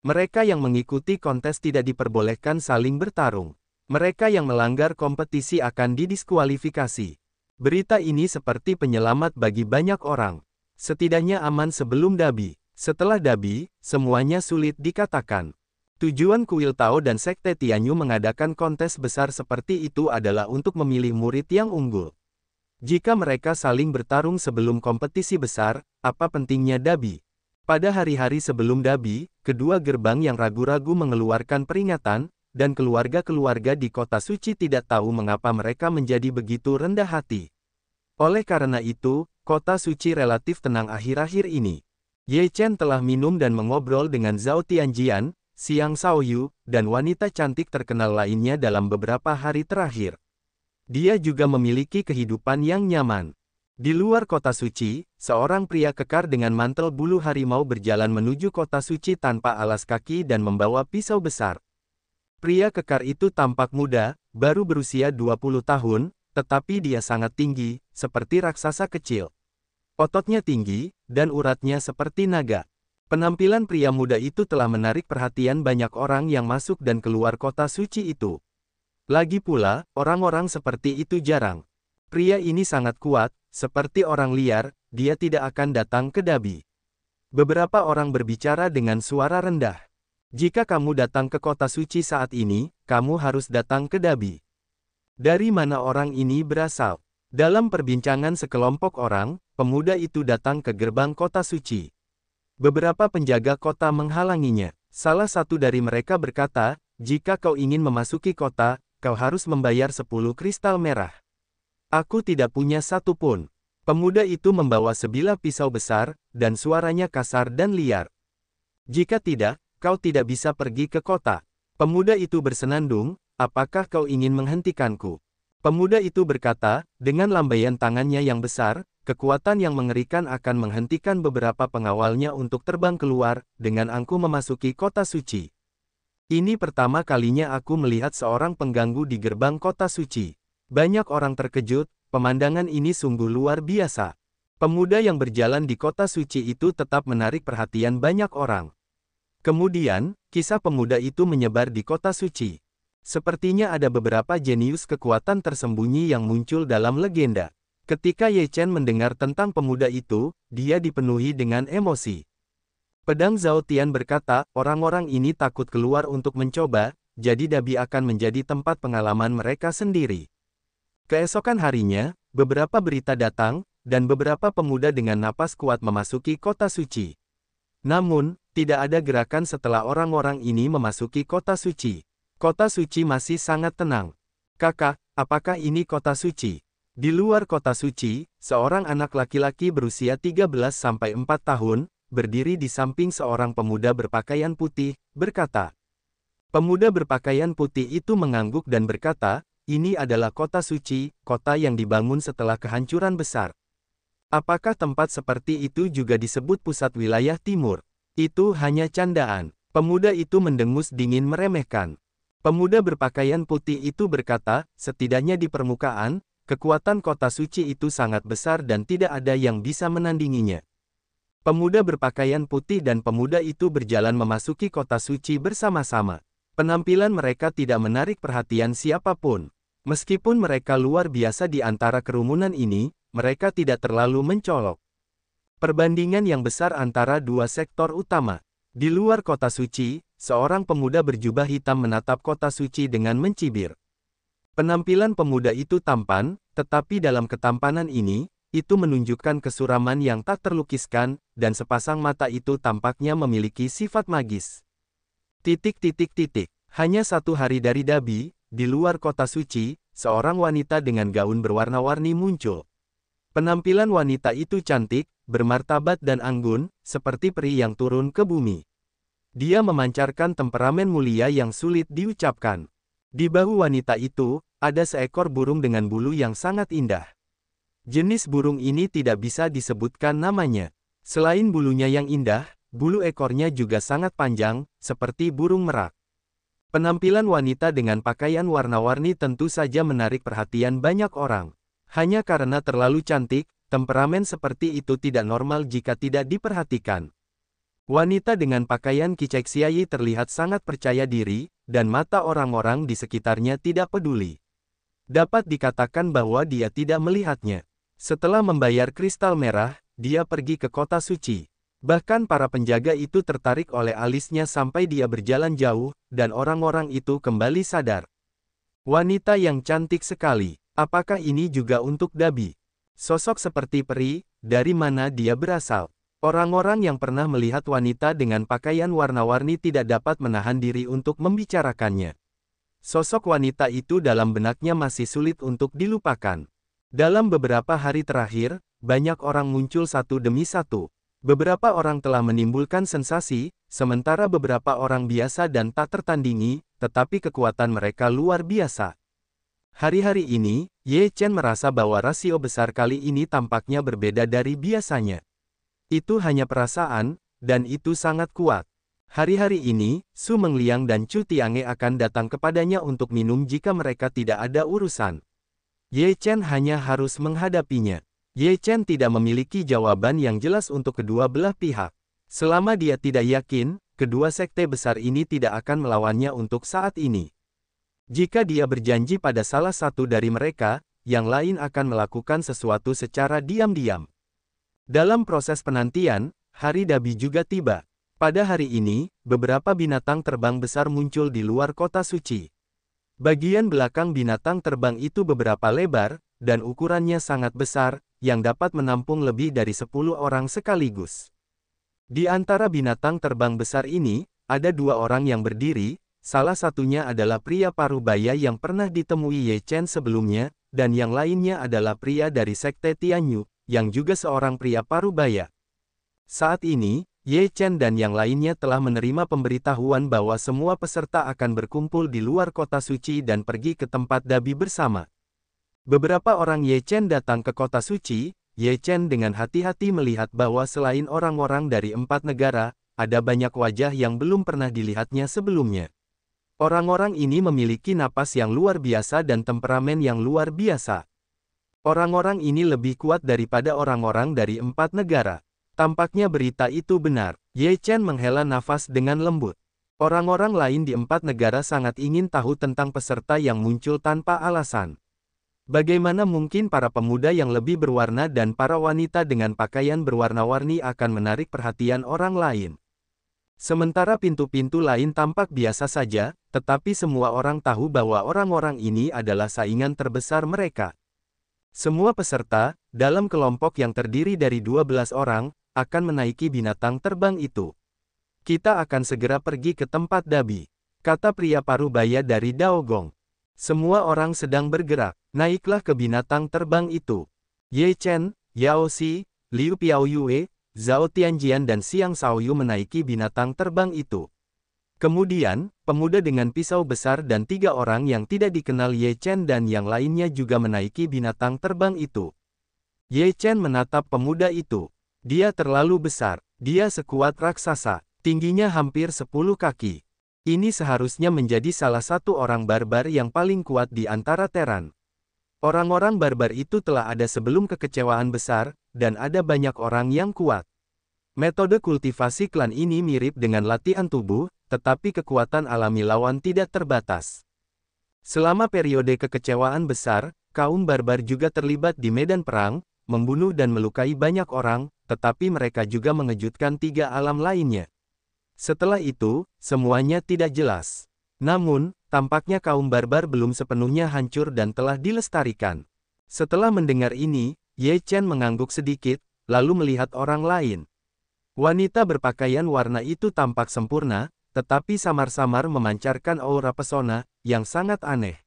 Mereka yang mengikuti kontes tidak diperbolehkan saling bertarung. Mereka yang melanggar kompetisi akan didiskualifikasi. Berita ini seperti penyelamat bagi banyak orang. Setidaknya aman sebelum Dabi. Setelah Dabi, semuanya sulit dikatakan. Tujuan kuil Tao dan Sekte Tianyu mengadakan kontes besar seperti itu adalah untuk memilih murid yang unggul. Jika mereka saling bertarung sebelum kompetisi besar, apa pentingnya Dabi? Pada hari-hari sebelum Dabi, kedua gerbang yang ragu-ragu mengeluarkan peringatan, dan keluarga-keluarga di kota suci tidak tahu mengapa mereka menjadi begitu rendah hati. Oleh karena itu, kota suci relatif tenang akhir-akhir ini. Ye Chen telah minum dan mengobrol dengan Zhao Tianjian, Xiang Shaoyu, dan wanita cantik terkenal lainnya dalam beberapa hari terakhir. Dia juga memiliki kehidupan yang nyaman. Di luar kota suci, seorang pria kekar dengan mantel bulu harimau berjalan menuju kota suci tanpa alas kaki dan membawa pisau besar. Pria kekar itu tampak muda, baru berusia 20 tahun, tetapi dia sangat tinggi, seperti raksasa kecil. Ototnya tinggi, dan uratnya seperti naga. Penampilan pria muda itu telah menarik perhatian banyak orang yang masuk dan keluar kota suci itu. Lagi pula, orang-orang seperti itu jarang. Pria ini sangat kuat, seperti orang liar, dia tidak akan datang ke Dabi. Beberapa orang berbicara dengan suara rendah. Jika kamu datang ke kota suci saat ini, kamu harus datang ke Dabi. Dari mana orang ini berasal? Dalam perbincangan sekelompok orang, pemuda itu datang ke gerbang kota suci. Beberapa penjaga kota menghalanginya. Salah satu dari mereka berkata, jika kau ingin memasuki kota, kau harus membayar 10 kristal merah. Aku tidak punya satu pun. Pemuda itu membawa sebilah pisau besar, dan suaranya kasar dan liar. Jika tidak, kau tidak bisa pergi ke kota. Pemuda itu bersenandung, apakah kau ingin menghentikanku? Pemuda itu berkata, dengan lambaian tangannya yang besar, kekuatan yang mengerikan akan menghentikan beberapa pengawalnya untuk terbang keluar, dengan angku memasuki kota suci. Ini pertama kalinya aku melihat seorang pengganggu di gerbang kota suci. Banyak orang terkejut, pemandangan ini sungguh luar biasa. Pemuda yang berjalan di kota suci itu tetap menarik perhatian banyak orang. Kemudian, kisah pemuda itu menyebar di kota suci. Sepertinya ada beberapa jenius kekuatan tersembunyi yang muncul dalam legenda. Ketika Ye Chen mendengar tentang pemuda itu, dia dipenuhi dengan emosi. Pedang Zhao Tian berkata, orang-orang ini takut keluar untuk mencoba, jadi Dabi akan menjadi tempat pengalaman mereka sendiri. Keesokan harinya, beberapa berita datang, dan beberapa pemuda dengan napas kuat memasuki kota suci. Namun, tidak ada gerakan setelah orang-orang ini memasuki kota suci. Kota suci masih sangat tenang. Kakak, apakah ini kota suci? Di luar kota suci, seorang anak laki-laki berusia 13-4 tahun, berdiri di samping seorang pemuda berpakaian putih, berkata. Pemuda berpakaian putih itu mengangguk dan berkata, ini adalah kota suci, kota yang dibangun setelah kehancuran besar. Apakah tempat seperti itu juga disebut pusat wilayah timur? Itu hanya candaan. Pemuda itu mendengus dingin meremehkan. Pemuda berpakaian putih itu berkata, setidaknya di permukaan, kekuatan kota suci itu sangat besar dan tidak ada yang bisa menandinginya. Pemuda berpakaian putih dan pemuda itu berjalan memasuki kota suci bersama-sama. Penampilan mereka tidak menarik perhatian siapapun. Meskipun mereka luar biasa di antara kerumunan ini, mereka tidak terlalu mencolok. Perbandingan yang besar antara dua sektor utama. Di luar kota suci, seorang pemuda berjubah hitam menatap kota suci dengan mencibir. Penampilan pemuda itu tampan, tetapi dalam ketampanan ini, itu menunjukkan kesuraman yang tak terlukiskan, dan sepasang mata itu tampaknya memiliki sifat magis. Hanya 1 hari dari Dabi, di luar kota suci, seorang wanita dengan gaun berwarna-warni muncul. Penampilan wanita itu cantik, bermartabat dan anggun, seperti peri yang turun ke bumi. Dia memancarkan temperamen mulia yang sulit diucapkan. Di bahu wanita itu, ada seekor burung dengan bulu yang sangat indah. Jenis burung ini tidak bisa disebutkan namanya. Selain bulunya yang indah, bulu ekornya juga sangat panjang, seperti burung merak. Penampilan wanita dengan pakaian warna-warni tentu saja menarik perhatian banyak orang. Hanya karena terlalu cantik, temperamen seperti itu tidak normal jika tidak diperhatikan. Wanita dengan pakaian kicek xiayi terlihat sangat percaya diri, dan mata orang-orang di sekitarnya tidak peduli. Dapat dikatakan bahwa dia tidak melihatnya. Setelah membayar kristal merah, dia pergi ke kota suci. Bahkan para penjaga itu tertarik oleh alisnya sampai dia berjalan jauh, dan orang-orang itu kembali sadar. Wanita yang cantik sekali. Apakah ini juga untuk Dabi? Sosok seperti peri, dari mana dia berasal? Orang-orang yang pernah melihat wanita dengan pakaian warna-warni tidak dapat menahan diri untuk membicarakannya. Sosok wanita itu dalam benaknya masih sulit untuk dilupakan. Dalam beberapa hari terakhir, banyak orang muncul satu demi satu. Beberapa orang telah menimbulkan sensasi, sementara beberapa orang biasa dan tak tertandingi, tetapi kekuatan mereka luar biasa. Hari-hari ini, Ye Chen merasa bahwa rasio besar kali ini tampaknya berbeda dari biasanya. Itu hanya perasaan, dan itu sangat kuat. Hari-hari ini, Su Mengliang dan Chu Tiange akan datang kepadanya untuk minum jika mereka tidak ada urusan. Ye Chen hanya harus menghadapinya. Ye Chen tidak memiliki jawaban yang jelas untuk kedua belah pihak. Selama dia tidak yakin, kedua sekte besar ini tidak akan melawannya untuk saat ini. Jika dia berjanji pada salah satu dari mereka, yang lain akan melakukan sesuatu secara diam-diam. Dalam proses penantian, hari Dabi juga tiba. Pada hari ini, beberapa binatang terbang besar muncul di luar kota suci. Bagian belakang binatang terbang itu beberapa lebar, dan ukurannya sangat besar, yang dapat menampung lebih dari 10 orang sekaligus. Di antara binatang terbang besar ini, ada 2 orang yang berdiri, salah satunya adalah pria parubaya yang pernah ditemui Ye Chen sebelumnya, dan yang lainnya adalah pria dari sekte Tianyu, yang juga seorang pria parubaya. Saat ini, Ye Chen dan yang lainnya telah menerima pemberitahuan bahwa semua peserta akan berkumpul di luar kota suci dan pergi ke tempat Dabi bersama. Beberapa orang Ye Chen datang ke kota suci. Ye Chen dengan hati-hati melihat bahwa selain orang-orang dari 4 negara, ada banyak wajah yang belum pernah dilihatnya sebelumnya. Orang-orang ini memiliki napas yang luar biasa dan temperamen yang luar biasa. Orang-orang ini lebih kuat daripada orang-orang dari 4 negara. Tampaknya berita itu benar. Ye Chen menghela nafas dengan lembut. Orang-orang lain di 4 negara sangat ingin tahu tentang peserta yang muncul tanpa alasan. Bagaimana mungkin para pemuda yang lebih berwarna dan para wanita dengan pakaian berwarna-warni akan menarik perhatian orang lain? Sementara pintu-pintu lain tampak biasa saja, tetapi semua orang tahu bahwa orang-orang ini adalah saingan terbesar mereka. Semua peserta, dalam kelompok yang terdiri dari 12 orang, akan menaiki binatang terbang itu. Kita akan segera pergi ke tempat Dabi, kata pria parubaya dari Daogong. Semua orang sedang bergerak, naiklah ke binatang terbang itu. Ye Chen, Yao Xi, Liu Piaoyue, Zhao Tianjian dan Xiang Shaoyu menaiki binatang terbang itu. Kemudian, pemuda dengan pisau besar dan 3 orang yang tidak dikenal Ye Chen dan yang lainnya juga menaiki binatang terbang itu. Ye Chen menatap pemuda itu. Dia terlalu besar, dia sekuat raksasa, tingginya hampir 10 kaki. Ini seharusnya menjadi salah satu orang barbar yang paling kuat di antara Teran. Orang-orang barbar itu telah ada sebelum kekecewaan besar, dan ada banyak orang yang kuat. Metode kultivasi klan ini mirip dengan latihan tubuh, tetapi kekuatan alami lawan tidak terbatas. Selama periode kekecewaan besar, kaum barbar juga terlibat di medan perang, membunuh dan melukai banyak orang, tetapi mereka juga mengejutkan 3 alam lainnya. Setelah itu, semuanya tidak jelas. Namun, tampaknya kaum barbar belum sepenuhnya hancur dan telah dilestarikan. Setelah mendengar ini, Ye Chen mengangguk sedikit, lalu melihat orang lain. Wanita berpakaian warna itu tampak sempurna, tetapi samar-samar memancarkan aura pesona, yang sangat aneh.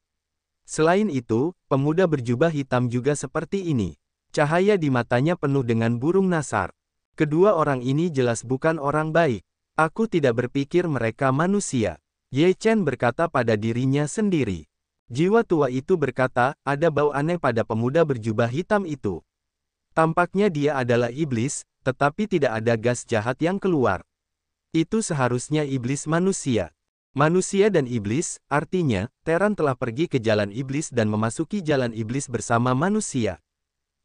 Selain itu, pemuda berjubah hitam juga seperti ini. Cahaya di matanya penuh dengan burung nasar. Kedua orang ini jelas bukan orang baik. Aku tidak berpikir mereka manusia. Ye Chen berkata pada dirinya sendiri. Jiwa tua itu berkata, ada bau aneh pada pemuda berjubah hitam itu. Tampaknya dia adalah iblis, tetapi tidak ada gas jahat yang keluar. Itu seharusnya iblis manusia. Manusia dan iblis, artinya, Teran telah pergi ke jalan iblis dan memasuki jalan iblis bersama manusia.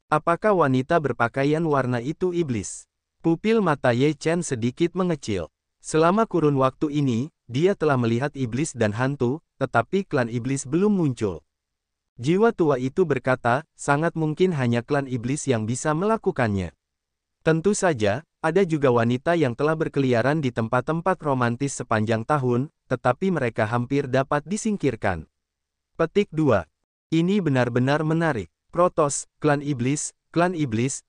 Apakah wanita berpakaian warna itu iblis? Pupil mata Ye Chen sedikit mengecil. Selama kurun waktu ini, dia telah melihat iblis dan hantu, tetapi klan iblis belum muncul. Jiwa tua itu berkata, sangat mungkin hanya klan iblis yang bisa melakukannya. Tentu saja, ada juga wanita yang telah berkeliaran di tempat-tempat romantis sepanjang tahun, tetapi mereka hampir dapat disingkirkan. Petik 2. Ini benar-benar menarik. Protos, klan iblis,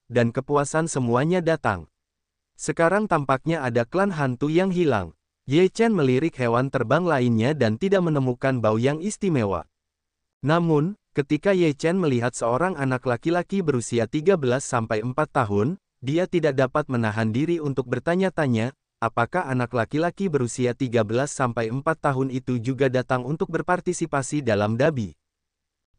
dan kepuasan semuanya datang. Sekarang tampaknya ada klan hantu yang hilang. Ye Chen melirik hewan terbang lainnya dan tidak menemukan bau yang istimewa. Namun, ketika Ye Chen melihat seorang anak laki-laki berusia 13-4 tahun, dia tidak dapat menahan diri untuk bertanya-tanya, apakah anak laki-laki berusia 13-4 tahun itu juga datang untuk berpartisipasi dalam Dabi.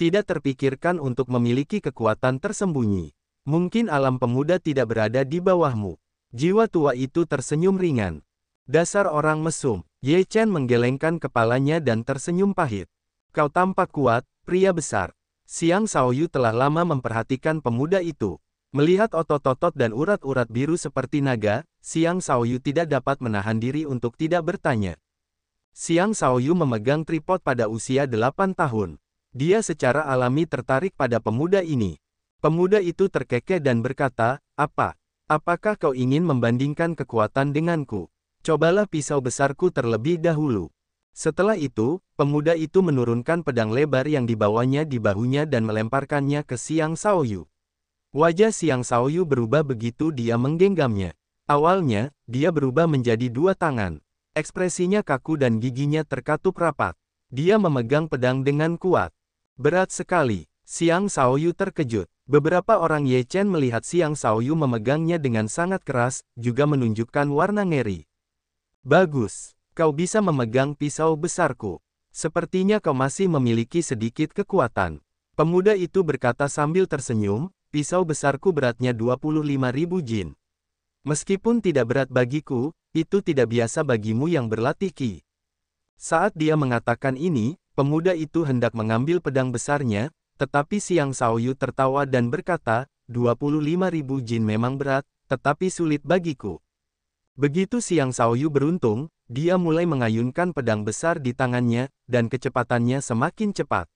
Tidak terpikirkan untuk memiliki kekuatan tersembunyi. Mungkin alam pemuda tidak berada di bawahmu. Jiwa tua itu tersenyum ringan. Dasar orang mesum. Ye Chen menggelengkan kepalanya dan tersenyum pahit. Kau tampak kuat, pria besar. Xiang Shaoyu telah lama memperhatikan pemuda itu. Melihat otot-otot dan urat-urat biru seperti naga, Xiang Shaoyu tidak dapat menahan diri untuk tidak bertanya. Xiang Shaoyu memegang tripod pada usia 8 tahun. Dia secara alami tertarik pada pemuda ini. Pemuda itu terkekeh dan berkata, apakah kau ingin membandingkan kekuatan denganku? Cobalah pisau besarku terlebih dahulu. Setelah itu, pemuda itu menurunkan pedang lebar yang dibawanya di bahunya dan melemparkannya ke Xiang Shaoyu. Wajah Xiang Shaoyu berubah begitu dia menggenggamnya. Awalnya, dia berubah menjadi 2 tangan. Ekspresinya kaku dan giginya terkatup rapat. Dia memegang pedang dengan kuat. Berat sekali. Xiang Shaoyu terkejut. Beberapa orang Ye Chen melihat Xiang Shaoyu memegangnya dengan sangat keras, juga menunjukkan warna ngeri. Bagus, kau bisa memegang pisau besarku. Sepertinya kau masih memiliki sedikit kekuatan. Pemuda itu berkata sambil tersenyum, pisau besarku beratnya 25.000 jin. Meskipun tidak berat bagiku, itu tidak biasa bagimu yang berlatih Qi. Saat dia mengatakan ini, pemuda itu hendak mengambil pedang besarnya, tetapi Xiang Shaoyu tertawa dan berkata, 25.000 jin memang berat, tetapi sulit bagiku. Begitu Xiang Shaoyu beruntung, dia mulai mengayunkan pedang besar di tangannya, dan kecepatannya semakin cepat.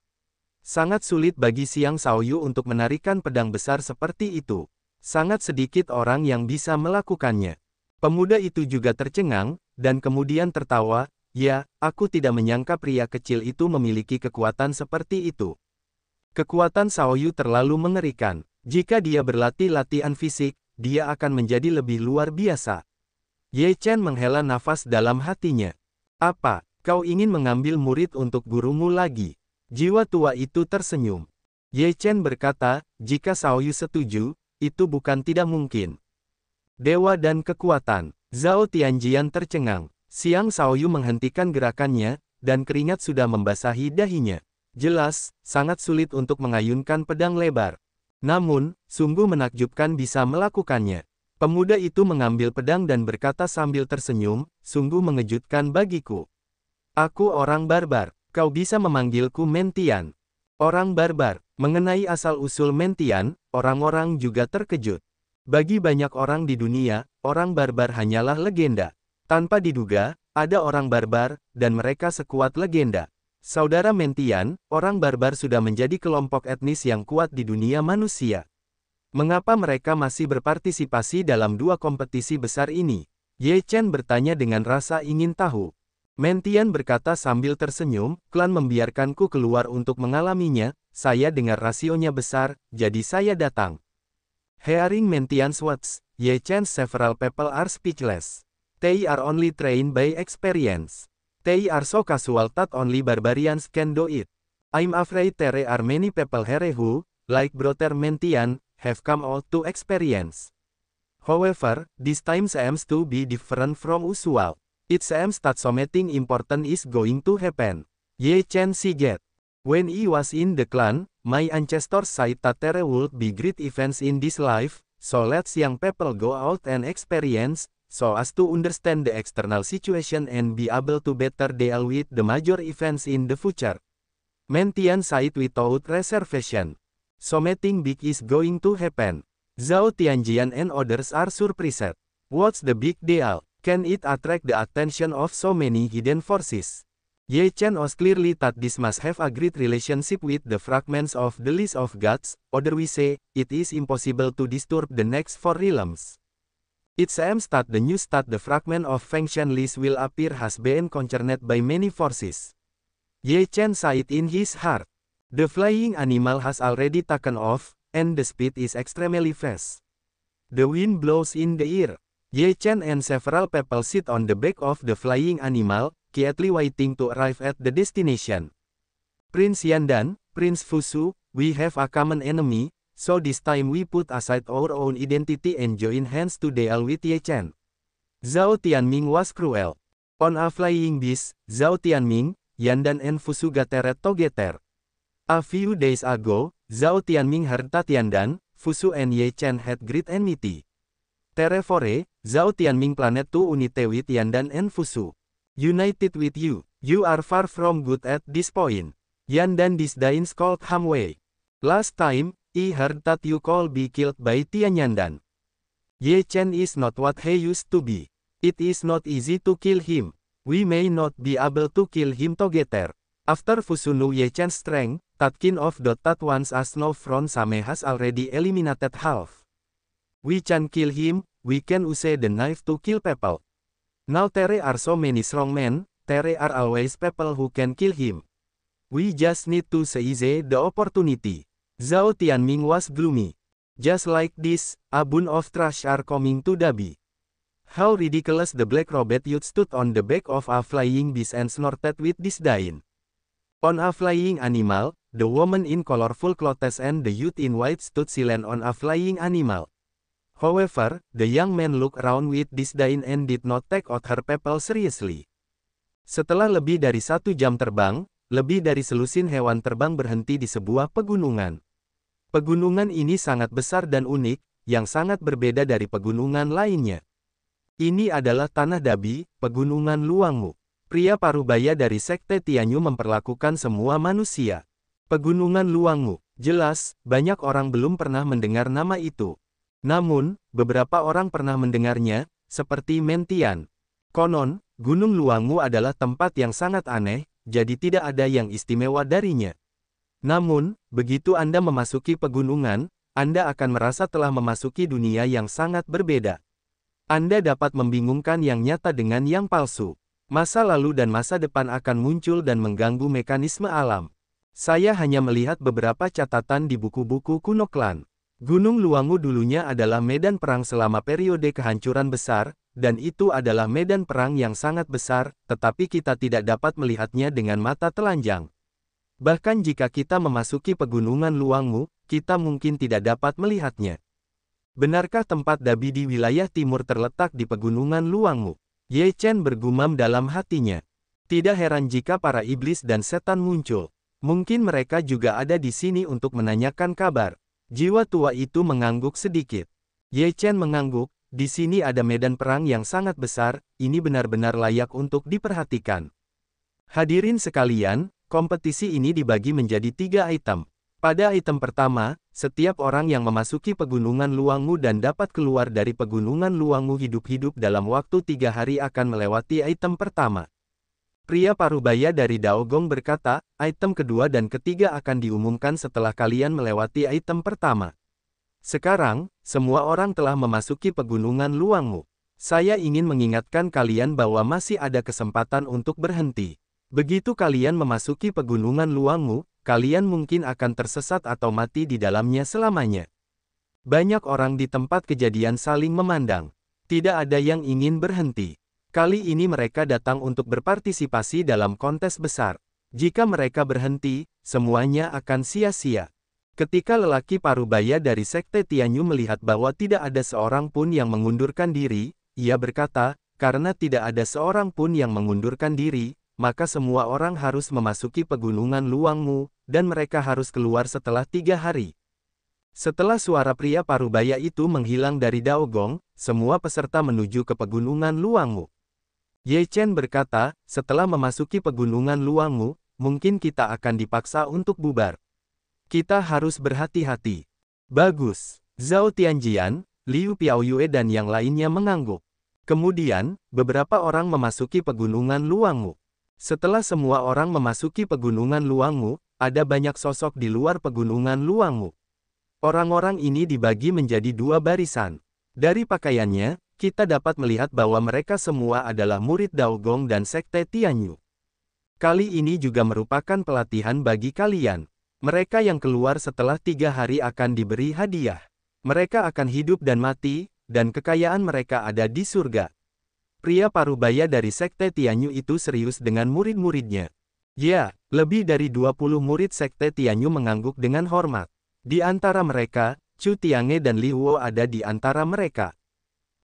Sangat sulit bagi Xiang Shaoyu untuk menarikan pedang besar seperti itu. Sangat sedikit orang yang bisa melakukannya. Pemuda itu juga tercengang, dan kemudian tertawa, ya, aku tidak menyangka pria kecil itu memiliki kekuatan seperti itu. Kekuatan Shaoyu terlalu mengerikan. Jika dia berlatih latihan fisik, dia akan menjadi lebih luar biasa. Ye Chen menghela nafas dalam hatinya. Apa, kau ingin mengambil murid untuk gurumu lagi? Jiwa tua itu tersenyum. Ye Chen berkata, jika Shaoyu setuju, itu bukan tidak mungkin. Dewa dan kekuatan. Zhao Tianjian tercengang. Xiang Shaoyu menghentikan gerakannya, dan keringat sudah membasahi dahinya. Jelas, sangat sulit untuk mengayunkan pedang lebar. Namun, sungguh menakjubkan bisa melakukannya. Pemuda itu mengambil pedang dan berkata sambil tersenyum, sungguh mengejutkan bagiku. Aku orang barbar. Kau bisa memanggilku Mentian. Orang barbar. Mengenai asal-usul Mentian, orang-orang juga terkejut. Bagi banyak orang di dunia, orang barbar hanyalah legenda. Tanpa diduga, ada orang barbar, dan mereka sekuat legenda. Saudara Mentian, orang barbar sudah menjadi kelompok etnis yang kuat di dunia manusia. Mengapa mereka masih berpartisipasi dalam 2 kompetisi besar ini? Ye Chen bertanya dengan rasa ingin tahu. Mentian berkata sambil tersenyum, klan membiarkanku keluar untuk mengalaminya, saya dengar rasionya besar, jadi saya datang. Hearing Mentian's words, Ye Chen several people are speechless. They are only trained by experience. They are so casual that only barbarians can do it. I'm afraid there are many people here who, like Brother Mentian, have come out to experience. However, this time seems to be different from usual. It seems that something important is going to happen. Ye Chen sighed. When I was in the clan, my ancestors said that there would be great events in this life, so let's young people go out and experience, so as to understand the external situation and be able to better deal with the major events in the future. Mentian said without reservation. Something big is going to happen. Zhao Tianjian and others are surprised. What's the big deal? Can it attract the attention of so many hidden forces? Ye Chen was clearly that this must have a great relationship with the fragments of the list of gods, other we say, it is impossible to disturb the next 4 realms. It seems that the news that the fragment of Fengshan list will appear has been concerned by many forces. Ye Chen sighed in his heart. The flying animal has already taken off, and the speed is extremely fast. The wind blows in the ear. Ye Chen and several people sit on the back of the flying animal, quietly waiting to arrive at the destination. Prince Yandan, Prince Fusu, we have a common enemy, so this time we put aside our own identity and join hands to deal with Ye Chen. Zhao Tianming was cruel. On a flying beast, Zhao Tianming, Yandan and Fusu gathered together. A few days ago, Zhao Tianming heard that Yandan, Fusu and Ye Chen had great enmity. Therefore, Zhao Tianming planned to unite with Yandan and Fusu. United with you, you are far from good at this point. Yandan disdain scolded Ham Wei. Last time, I heard that you could be killed by Tian Yandan. Ye Chen is not what he used to be. It is not easy to kill him. We may not be able to kill him together. After Fusu knew Ye Chen's strength, that kind of doubt that once a snow from Same has already eliminated half. We can kill him, we can use the knife to kill people. Now there are so many strong men, there are always people who can kill him. We just need to seize the opportunity. Zhao Tianming was gloomy. Just like this, a bunch of trash are coming to Dabi. How ridiculous, the black-robed youth stood on the back of a flying beast and snorted with disdain. On a flying animal, the woman in colorful clothes and the youth in white stood silent on a flying animal. However, the young man looked around with disdain and did not take out her people seriously. Setelah lebih dari 1 jam terbang, lebih dari selusin hewan terbang berhenti di sebuah pegunungan. Pegunungan ini sangat besar dan unik, yang sangat berbeda dari pegunungan lainnya. Ini adalah Tanah Dabi, Pegunungan Luangmu. Pria parubaya dari Sekte Tianyu memperlakukan semua manusia. Pegunungan Luangmu. Jelas, banyak orang belum pernah mendengar nama itu. Namun, beberapa orang pernah mendengarnya, seperti Mentian. Konon, Gunung Luangmu adalah tempat yang sangat aneh, jadi tidak ada yang istimewa darinya. Namun, begitu Anda memasuki pegunungan, Anda akan merasa telah memasuki dunia yang sangat berbeda. Anda dapat membingungkan yang nyata dengan yang palsu. Masa lalu dan masa depan akan muncul dan mengganggu mekanisme alam. Saya hanya melihat beberapa catatan di buku-buku kuno klan. Gunung Luangmu dulunya adalah medan perang selama periode kehancuran besar, dan itu adalah medan perang yang sangat besar, tetapi kita tidak dapat melihatnya dengan mata telanjang. Bahkan jika kita memasuki pegunungan Luangmu, kita mungkin tidak dapat melihatnya. Benarkah tempat Dabi di wilayah timur terletak di pegunungan Luangmu? Ye Chen bergumam dalam hatinya. Tidak heran jika para iblis dan setan muncul. Mungkin mereka juga ada di sini untuk menanyakan kabar. Jiwa tua itu mengangguk sedikit. Ye Chen mengangguk, di sini ada medan perang yang sangat besar, ini benar-benar layak untuk diperhatikan. Hadirin sekalian, kompetisi ini dibagi menjadi 3 item. Pada item pertama, setiap orang yang memasuki pegunungan Luangmu dan dapat keluar dari pegunungan Luangmu hidup-hidup dalam waktu 3 hari akan melewati item pertama. Pria parubaya dari Daogong berkata, item kedua dan ketiga akan diumumkan setelah kalian melewati item pertama. Sekarang, semua orang telah memasuki pegunungan Luangmu. Saya ingin mengingatkan kalian bahwa masih ada kesempatan untuk berhenti. Begitu kalian memasuki pegunungan Luangmu, kalian mungkin akan tersesat atau mati di dalamnya selamanya. Banyak orang di tempat kejadian saling memandang. Tidak ada yang ingin berhenti. Kali ini mereka datang untuk berpartisipasi dalam kontes besar. Jika mereka berhenti, semuanya akan sia-sia. Ketika lelaki parubaya dari Sekte Tianyu melihat bahwa tidak ada seorang pun yang mengundurkan diri, ia berkata, karena tidak ada seorang pun yang mengundurkan diri, maka semua orang harus memasuki pegunungan Luangmu, dan mereka harus keluar setelah 3 hari. Setelah suara pria parubaya itu menghilang dari Daogong, semua peserta menuju ke pegunungan Luangmu. Ye Chen berkata, setelah memasuki pegunungan Luangmu, mungkin kita akan dipaksa untuk bubar. Kita harus berhati-hati. Bagus. Zhao Tianjian, Liu Piaoyue dan yang lainnya mengangguk. Kemudian, beberapa orang memasuki pegunungan Luangmu. Setelah semua orang memasuki pegunungan Luangmu, ada banyak sosok di luar pegunungan Luangmu. Orang-orang ini dibagi menjadi 2 barisan. Dari pakaiannya, kita dapat melihat bahwa mereka semua adalah murid Daogong dan Sekte Tianyu. Kali ini juga merupakan pelatihan bagi kalian. Mereka yang keluar setelah 3 hari akan diberi hadiah. Mereka akan hidup dan mati, dan kekayaan mereka ada di surga. Pria parubaya dari Sekte Tianyu itu serius dengan murid-muridnya. Ya, lebih dari 20 murid Sekte Tianyu mengangguk dengan hormat. Di antara mereka, Chu Tiange dan Li Huo ada di antara mereka.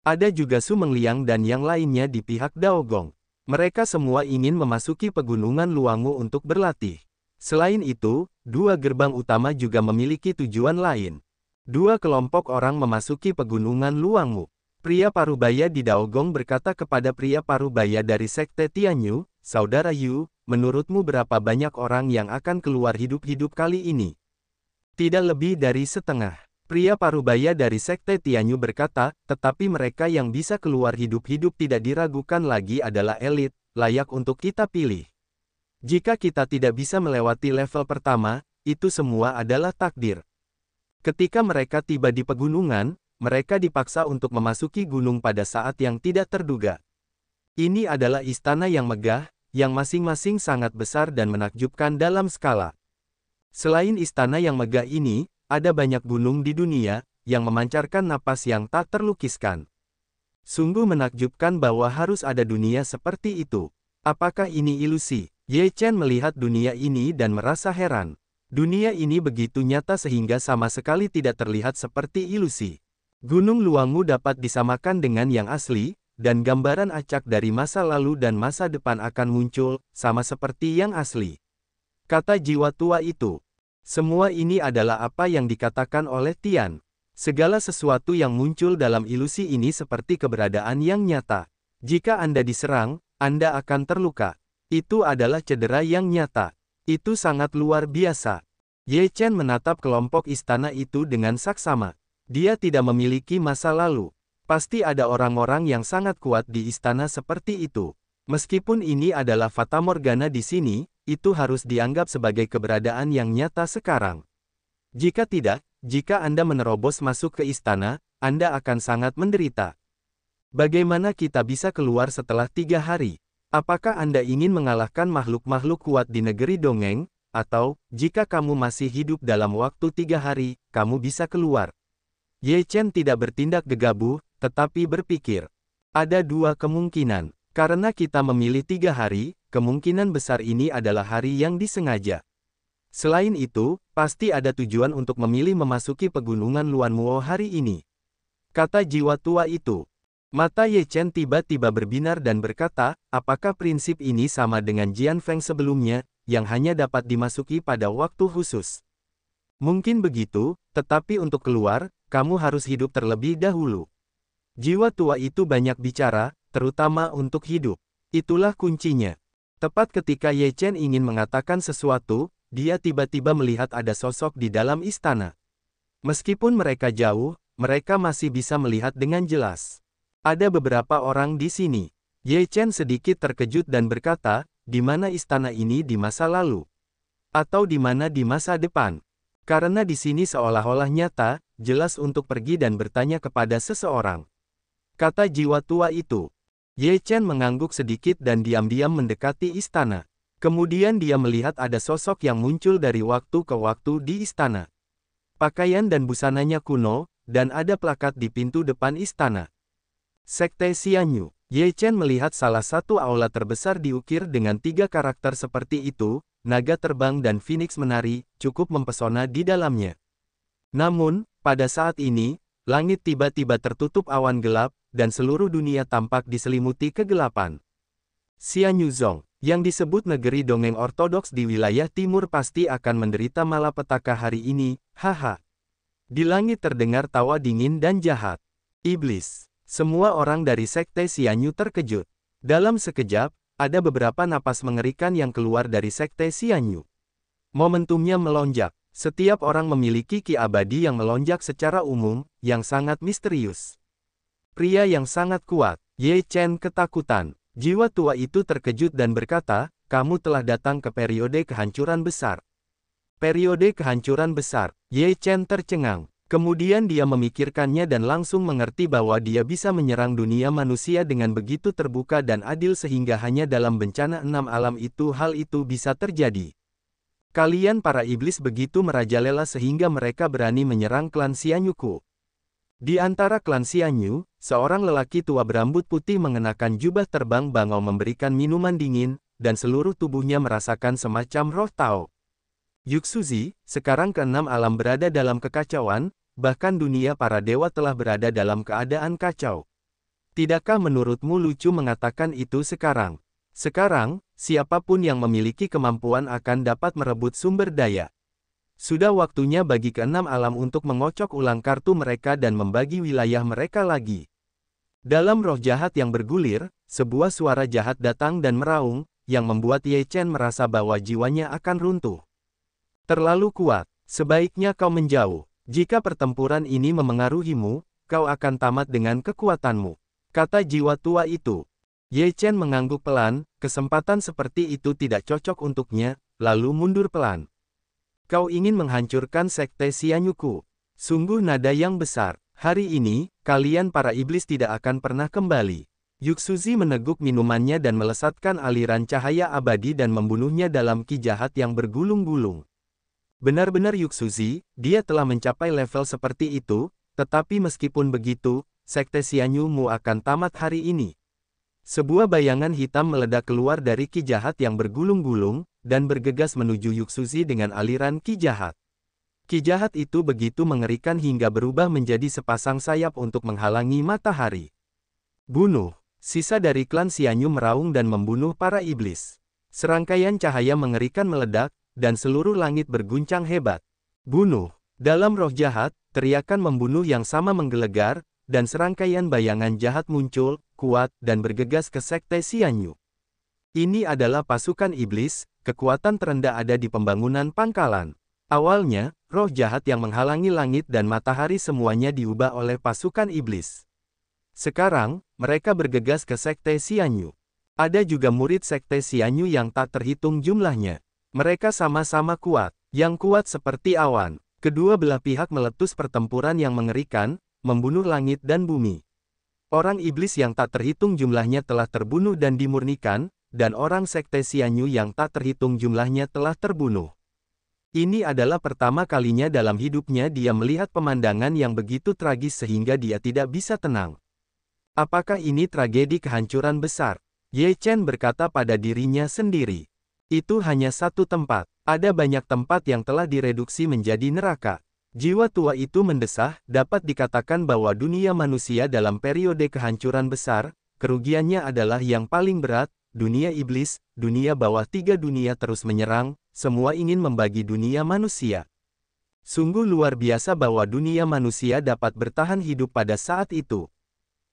Ada juga Su Mengliang dan yang lainnya di pihak Daogong. Mereka semua ingin memasuki pegunungan Luangwu untuk berlatih. Selain itu, dua gerbang utama juga memiliki tujuan lain. Dua kelompok orang memasuki pegunungan Luangwu. Pria parubaya di Daogong berkata kepada pria parubaya dari Sekte Tianyu, "Saudara Yu, menurutmu berapa banyak orang yang akan keluar hidup-hidup kali ini?" "Tidak lebih dari setengah." Pria parubaya dari Sekte Tianyu berkata, "Tetapi mereka yang bisa keluar hidup-hidup tidak diragukan lagi adalah elit, layak untuk kita pilih. Jika kita tidak bisa melewati level pertama, itu semua adalah takdir." Ketika mereka tiba di pegunungan, mereka dipaksa untuk memasuki gunung pada saat yang tidak terduga. Ini adalah istana yang megah, yang masing-masing sangat besar dan menakjubkan dalam skala. Selain istana yang megah ini, ada banyak gunung di dunia, yang memancarkan napas yang tak terlukiskan. Sungguh menakjubkan bahwa harus ada dunia seperti itu. Apakah ini ilusi? Ye Chen melihat dunia ini dan merasa heran. Dunia ini begitu nyata sehingga sama sekali tidak terlihat seperti ilusi. Gunung Luangwu dapat disamakan dengan yang asli, dan gambaran acak dari masa lalu dan masa depan akan muncul, sama seperti yang asli. Kata jiwa tua itu. Semua ini adalah apa yang dikatakan oleh Tian. Segala sesuatu yang muncul dalam ilusi ini seperti keberadaan yang nyata. Jika Anda diserang, Anda akan terluka. Itu adalah cedera yang nyata. Itu sangat luar biasa. Ye Chen menatap kelompok istana itu dengan saksama. Dia tidak memiliki masa lalu. Pasti ada orang-orang yang sangat kuat di istana seperti itu. Meskipun ini adalah fatamorgana di sini, itu harus dianggap sebagai keberadaan yang nyata sekarang. Jika tidak, jika Anda menerobos masuk ke istana, Anda akan sangat menderita. Bagaimana kita bisa keluar setelah 3 hari? Apakah Anda ingin mengalahkan makhluk-makhluk kuat di negeri dongeng? Atau, jika kamu masih hidup dalam waktu 3 hari, kamu bisa keluar? Ye Chen tidak bertindak gegabah, tetapi berpikir. Ada 2 kemungkinan. Karena kita memilih 3 hari, kemungkinan besar ini adalah hari yang disengaja. Selain itu, pasti ada tujuan untuk memilih memasuki pegunungan Luanmuo hari ini. Kata jiwa tua itu. Mata Ye Chen tiba-tiba berbinar dan berkata, apakah prinsip ini sama dengan Jian Feng sebelumnya, yang hanya dapat dimasuki pada waktu khusus? Mungkin begitu, tetapi untuk keluar, kamu harus hidup terlebih dahulu. Jiwa tua itu banyak bicara, terutama untuk hidup. Itulah kuncinya. Tepat ketika Ye Chen ingin mengatakan sesuatu, dia tiba-tiba melihat ada sosok di dalam istana. Meskipun mereka jauh, mereka masih bisa melihat dengan jelas. Ada beberapa orang di sini. Ye Chen sedikit terkejut dan berkata, di mana istana ini di masa lalu? Atau di mana di masa depan? Karena di sini seolah-olah nyata, jelas untuk pergi dan bertanya kepada seseorang. Kata jiwa tua itu. Ye Chen mengangguk sedikit dan diam-diam mendekati istana. Kemudian dia melihat ada sosok yang muncul dari waktu ke waktu di istana. Pakaian dan busananya kuno, dan ada plakat di pintu depan istana. Sekte Xianyu. Ye Chen melihat salah satu aula terbesar diukir dengan 3 karakter seperti itu, naga terbang dan phoenix menari, cukup mempesona di dalamnya. Namun, pada saat ini, langit tiba-tiba tertutup awan gelap, dan seluruh dunia tampak diselimuti kegelapan. Xianyu Zong, yang disebut negeri dongeng ortodoks di wilayah timur pasti akan menderita malapetaka hari ini, haha. Di langit terdengar tawa dingin dan jahat. Iblis. Semua orang dari Sekte Xianyu terkejut. Dalam sekejap, ada beberapa napas mengerikan yang keluar dari Sekte Xianyu. Momentumnya melonjak. Setiap orang memiliki ki abadi yang melonjak secara umum, yang sangat misterius. Pria yang sangat kuat. Ye Chen ketakutan. Jiwa tua itu terkejut dan berkata, kamu telah datang ke periode kehancuran besar. Periode kehancuran besar. Ye Chen tercengang. Kemudian dia memikirkannya dan langsung mengerti bahwa dia bisa menyerang dunia manusia dengan begitu terbuka dan adil sehingga hanya dalam bencana 6 alam itu hal itu bisa terjadi. Kalian para iblis begitu merajalela sehingga mereka berani menyerang klan Xianyuku. Di antara klan Xianyu, seorang lelaki tua berambut putih mengenakan jubah terbang bangau memberikan minuman dingin, dan seluruh tubuhnya merasakan semacam roh Tao. Yuxuzi, sekarang keenam alam berada dalam kekacauan, bahkan dunia para dewa telah berada dalam keadaan kacau. Tidakkah menurutmu lucu mengatakan itu sekarang? Sekarang, siapapun yang memiliki kemampuan akan dapat merebut sumber daya. Sudah waktunya bagi keenam alam untuk mengocok ulang kartu mereka dan membagi wilayah mereka lagi. Dalam roh jahat yang bergulir, sebuah suara jahat datang dan meraung, yang membuat Ye Chen merasa bahwa jiwanya akan runtuh. Terlalu kuat, sebaiknya kau menjauh. Jika pertempuran ini memengaruhimu, kau akan tamat dengan kekuatanmu, kata jiwa tua itu. Ye Chen mengangguk pelan, kesempatan seperti itu tidak cocok untuknya, lalu mundur pelan. Kau ingin menghancurkan sekte Xianyuku. Sungguh nada yang besar. Hari ini, kalian para iblis tidak akan pernah kembali. Yuxuzi meneguk minumannya dan melesatkan aliran cahaya abadi dan membunuhnya dalam ki jahat yang bergulung-gulung. Benar-benar Yuxuzi, dia telah mencapai level seperti itu, tetapi meskipun begitu, sekte Xianyumu akan tamat hari ini. Sebuah bayangan hitam meledak keluar dari ki jahat yang bergulung-gulung, dan bergegas menuju Yuxuzi dengan aliran ki jahat. Ki jahat itu begitu mengerikan hingga berubah menjadi sepasang sayap untuk menghalangi matahari. Bunuh! Sisa dari klan Xianyu meraung dan membunuh para iblis. Serangkaian cahaya mengerikan meledak, dan seluruh langit berguncang hebat. Bunuh! Dalam roh jahat, teriakan membunuh yang sama menggelegar, dan serangkaian bayangan jahat muncul, kuat, dan bergegas ke sekte Xianyu. Ini adalah pasukan iblis, kekuatan terendah ada di pembangunan pangkalan. Awalnya, roh jahat yang menghalangi langit dan matahari semuanya diubah oleh pasukan iblis. Sekarang, mereka bergegas ke sekte Xianyu. Ada juga murid sekte Xianyu yang tak terhitung jumlahnya. Mereka sama-sama kuat, yang kuat seperti awan. Kedua belah pihak meletus pertempuran yang mengerikan, membunuh langit dan bumi. Orang iblis yang tak terhitung jumlahnya telah terbunuh dan dimurnikan, dan orang sekte Xianyu yang tak terhitung jumlahnya telah terbunuh. Ini adalah pertama kalinya dalam hidupnya dia melihat pemandangan yang begitu tragis sehingga dia tidak bisa tenang. Apakah ini tragedi kehancuran besar? Ye Chen berkata pada dirinya sendiri. Itu hanya satu tempat. Ada banyak tempat yang telah direduksi menjadi neraka. Jiwa tua itu mendesah, dapat dikatakan bahwa dunia manusia dalam periode kehancuran besar, kerugiannya adalah yang paling berat, dunia iblis, dunia bawah tiga dunia terus menyerang, semua ingin membagi dunia manusia. Sungguh luar biasa bahwa dunia manusia dapat bertahan hidup pada saat itu.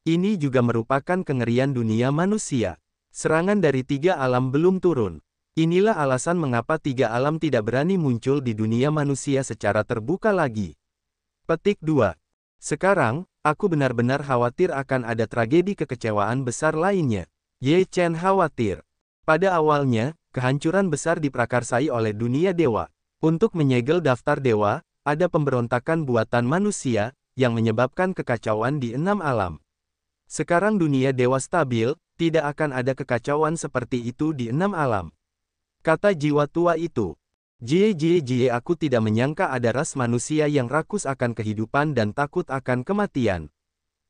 Ini juga merupakan kengerian dunia manusia. Serangan dari tiga alam belum turun. Inilah alasan mengapa tiga alam tidak berani muncul di dunia manusia secara terbuka lagi. Petik 2. Sekarang, aku benar-benar khawatir akan ada tragedi kekecewaan besar lainnya. Ye Chen khawatir. Pada awalnya, kehancuran besar diprakarsai oleh dunia dewa. Untuk menyegel daftar dewa, ada pemberontakan buatan manusia, yang menyebabkan kekacauan di 6 alam. Sekarang dunia dewa stabil, tidak akan ada kekacauan seperti itu di 6 alam. Kata jiwa tua itu. Jie, aku tidak menyangka ada ras manusia yang rakus akan kehidupan dan takut akan kematian.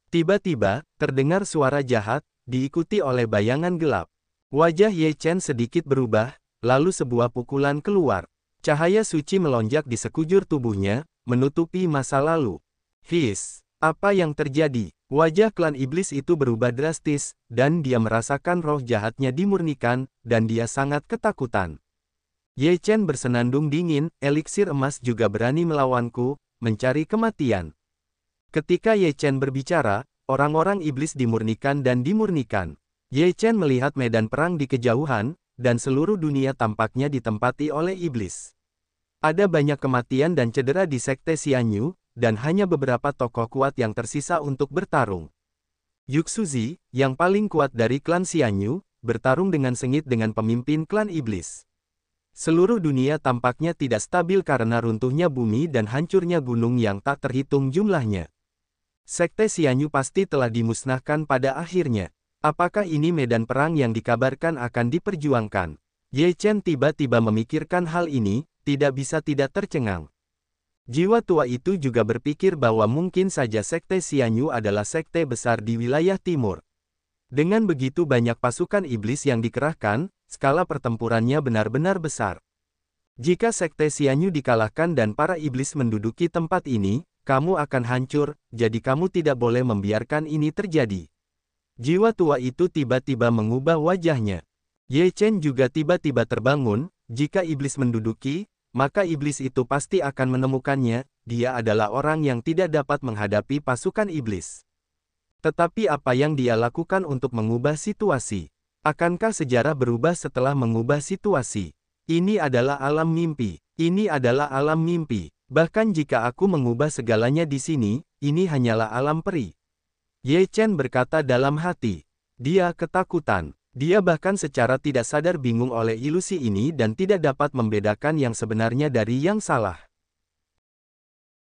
Tiba-tiba, terdengar suara jahat, diikuti oleh bayangan gelap. Wajah Ye Chen sedikit berubah, lalu sebuah pukulan keluar. Cahaya suci melonjak di sekujur tubuhnya, menutupi masa lalu. His, apa yang terjadi? Wajah klan iblis itu berubah drastis, dan dia merasakan roh jahatnya dimurnikan, dan dia sangat ketakutan. Ye Chen bersenandung dingin, eliksir emas juga berani melawanku, mencari kematian. Ketika Ye Chen berbicara, orang-orang iblis dimurnikan dan dimurnikan. Ye Chen melihat medan perang di kejauhan, dan seluruh dunia tampaknya ditempati oleh iblis. Ada banyak kematian dan cedera di sekte Xianyu, dan hanya beberapa tokoh kuat yang tersisa untuk bertarung. Yuxuzi, yang paling kuat dari klan Xianyu, bertarung dengan sengit dengan pemimpin klan iblis. Seluruh dunia tampaknya tidak stabil karena runtuhnya bumi dan hancurnya gunung yang tak terhitung jumlahnya. Sekte Xianyu pasti telah dimusnahkan pada akhirnya. Apakah ini medan perang yang dikabarkan akan diperjuangkan? Ye Chen tiba-tiba memikirkan hal ini, tidak bisa tidak tercengang. Jiwa tua itu juga berpikir bahwa mungkin saja sekte Xianyu adalah sekte besar di wilayah timur. Dengan begitu banyak pasukan iblis yang dikerahkan, skala pertempurannya benar-benar besar. Jika Sekte Xianyu dikalahkan dan para iblis menduduki tempat ini, kamu akan hancur, jadi kamu tidak boleh membiarkan ini terjadi. Jiwa tua itu tiba-tiba mengubah wajahnya. Ye Chen juga tiba-tiba terbangun, jika iblis menduduki, maka iblis itu pasti akan menemukannya, dia adalah orang yang tidak dapat menghadapi pasukan iblis. Tetapi apa yang dia lakukan untuk mengubah situasi? Akankah sejarah berubah setelah mengubah situasi? Ini adalah alam mimpi. Ini adalah alam mimpi. Bahkan jika aku mengubah segalanya di sini, ini hanyalah alam peri. Ye Chen berkata dalam hati. Dia ketakutan. Dia bahkan secara tidak sadar bingung oleh ilusi ini dan tidak dapat membedakan yang sebenarnya dari yang salah.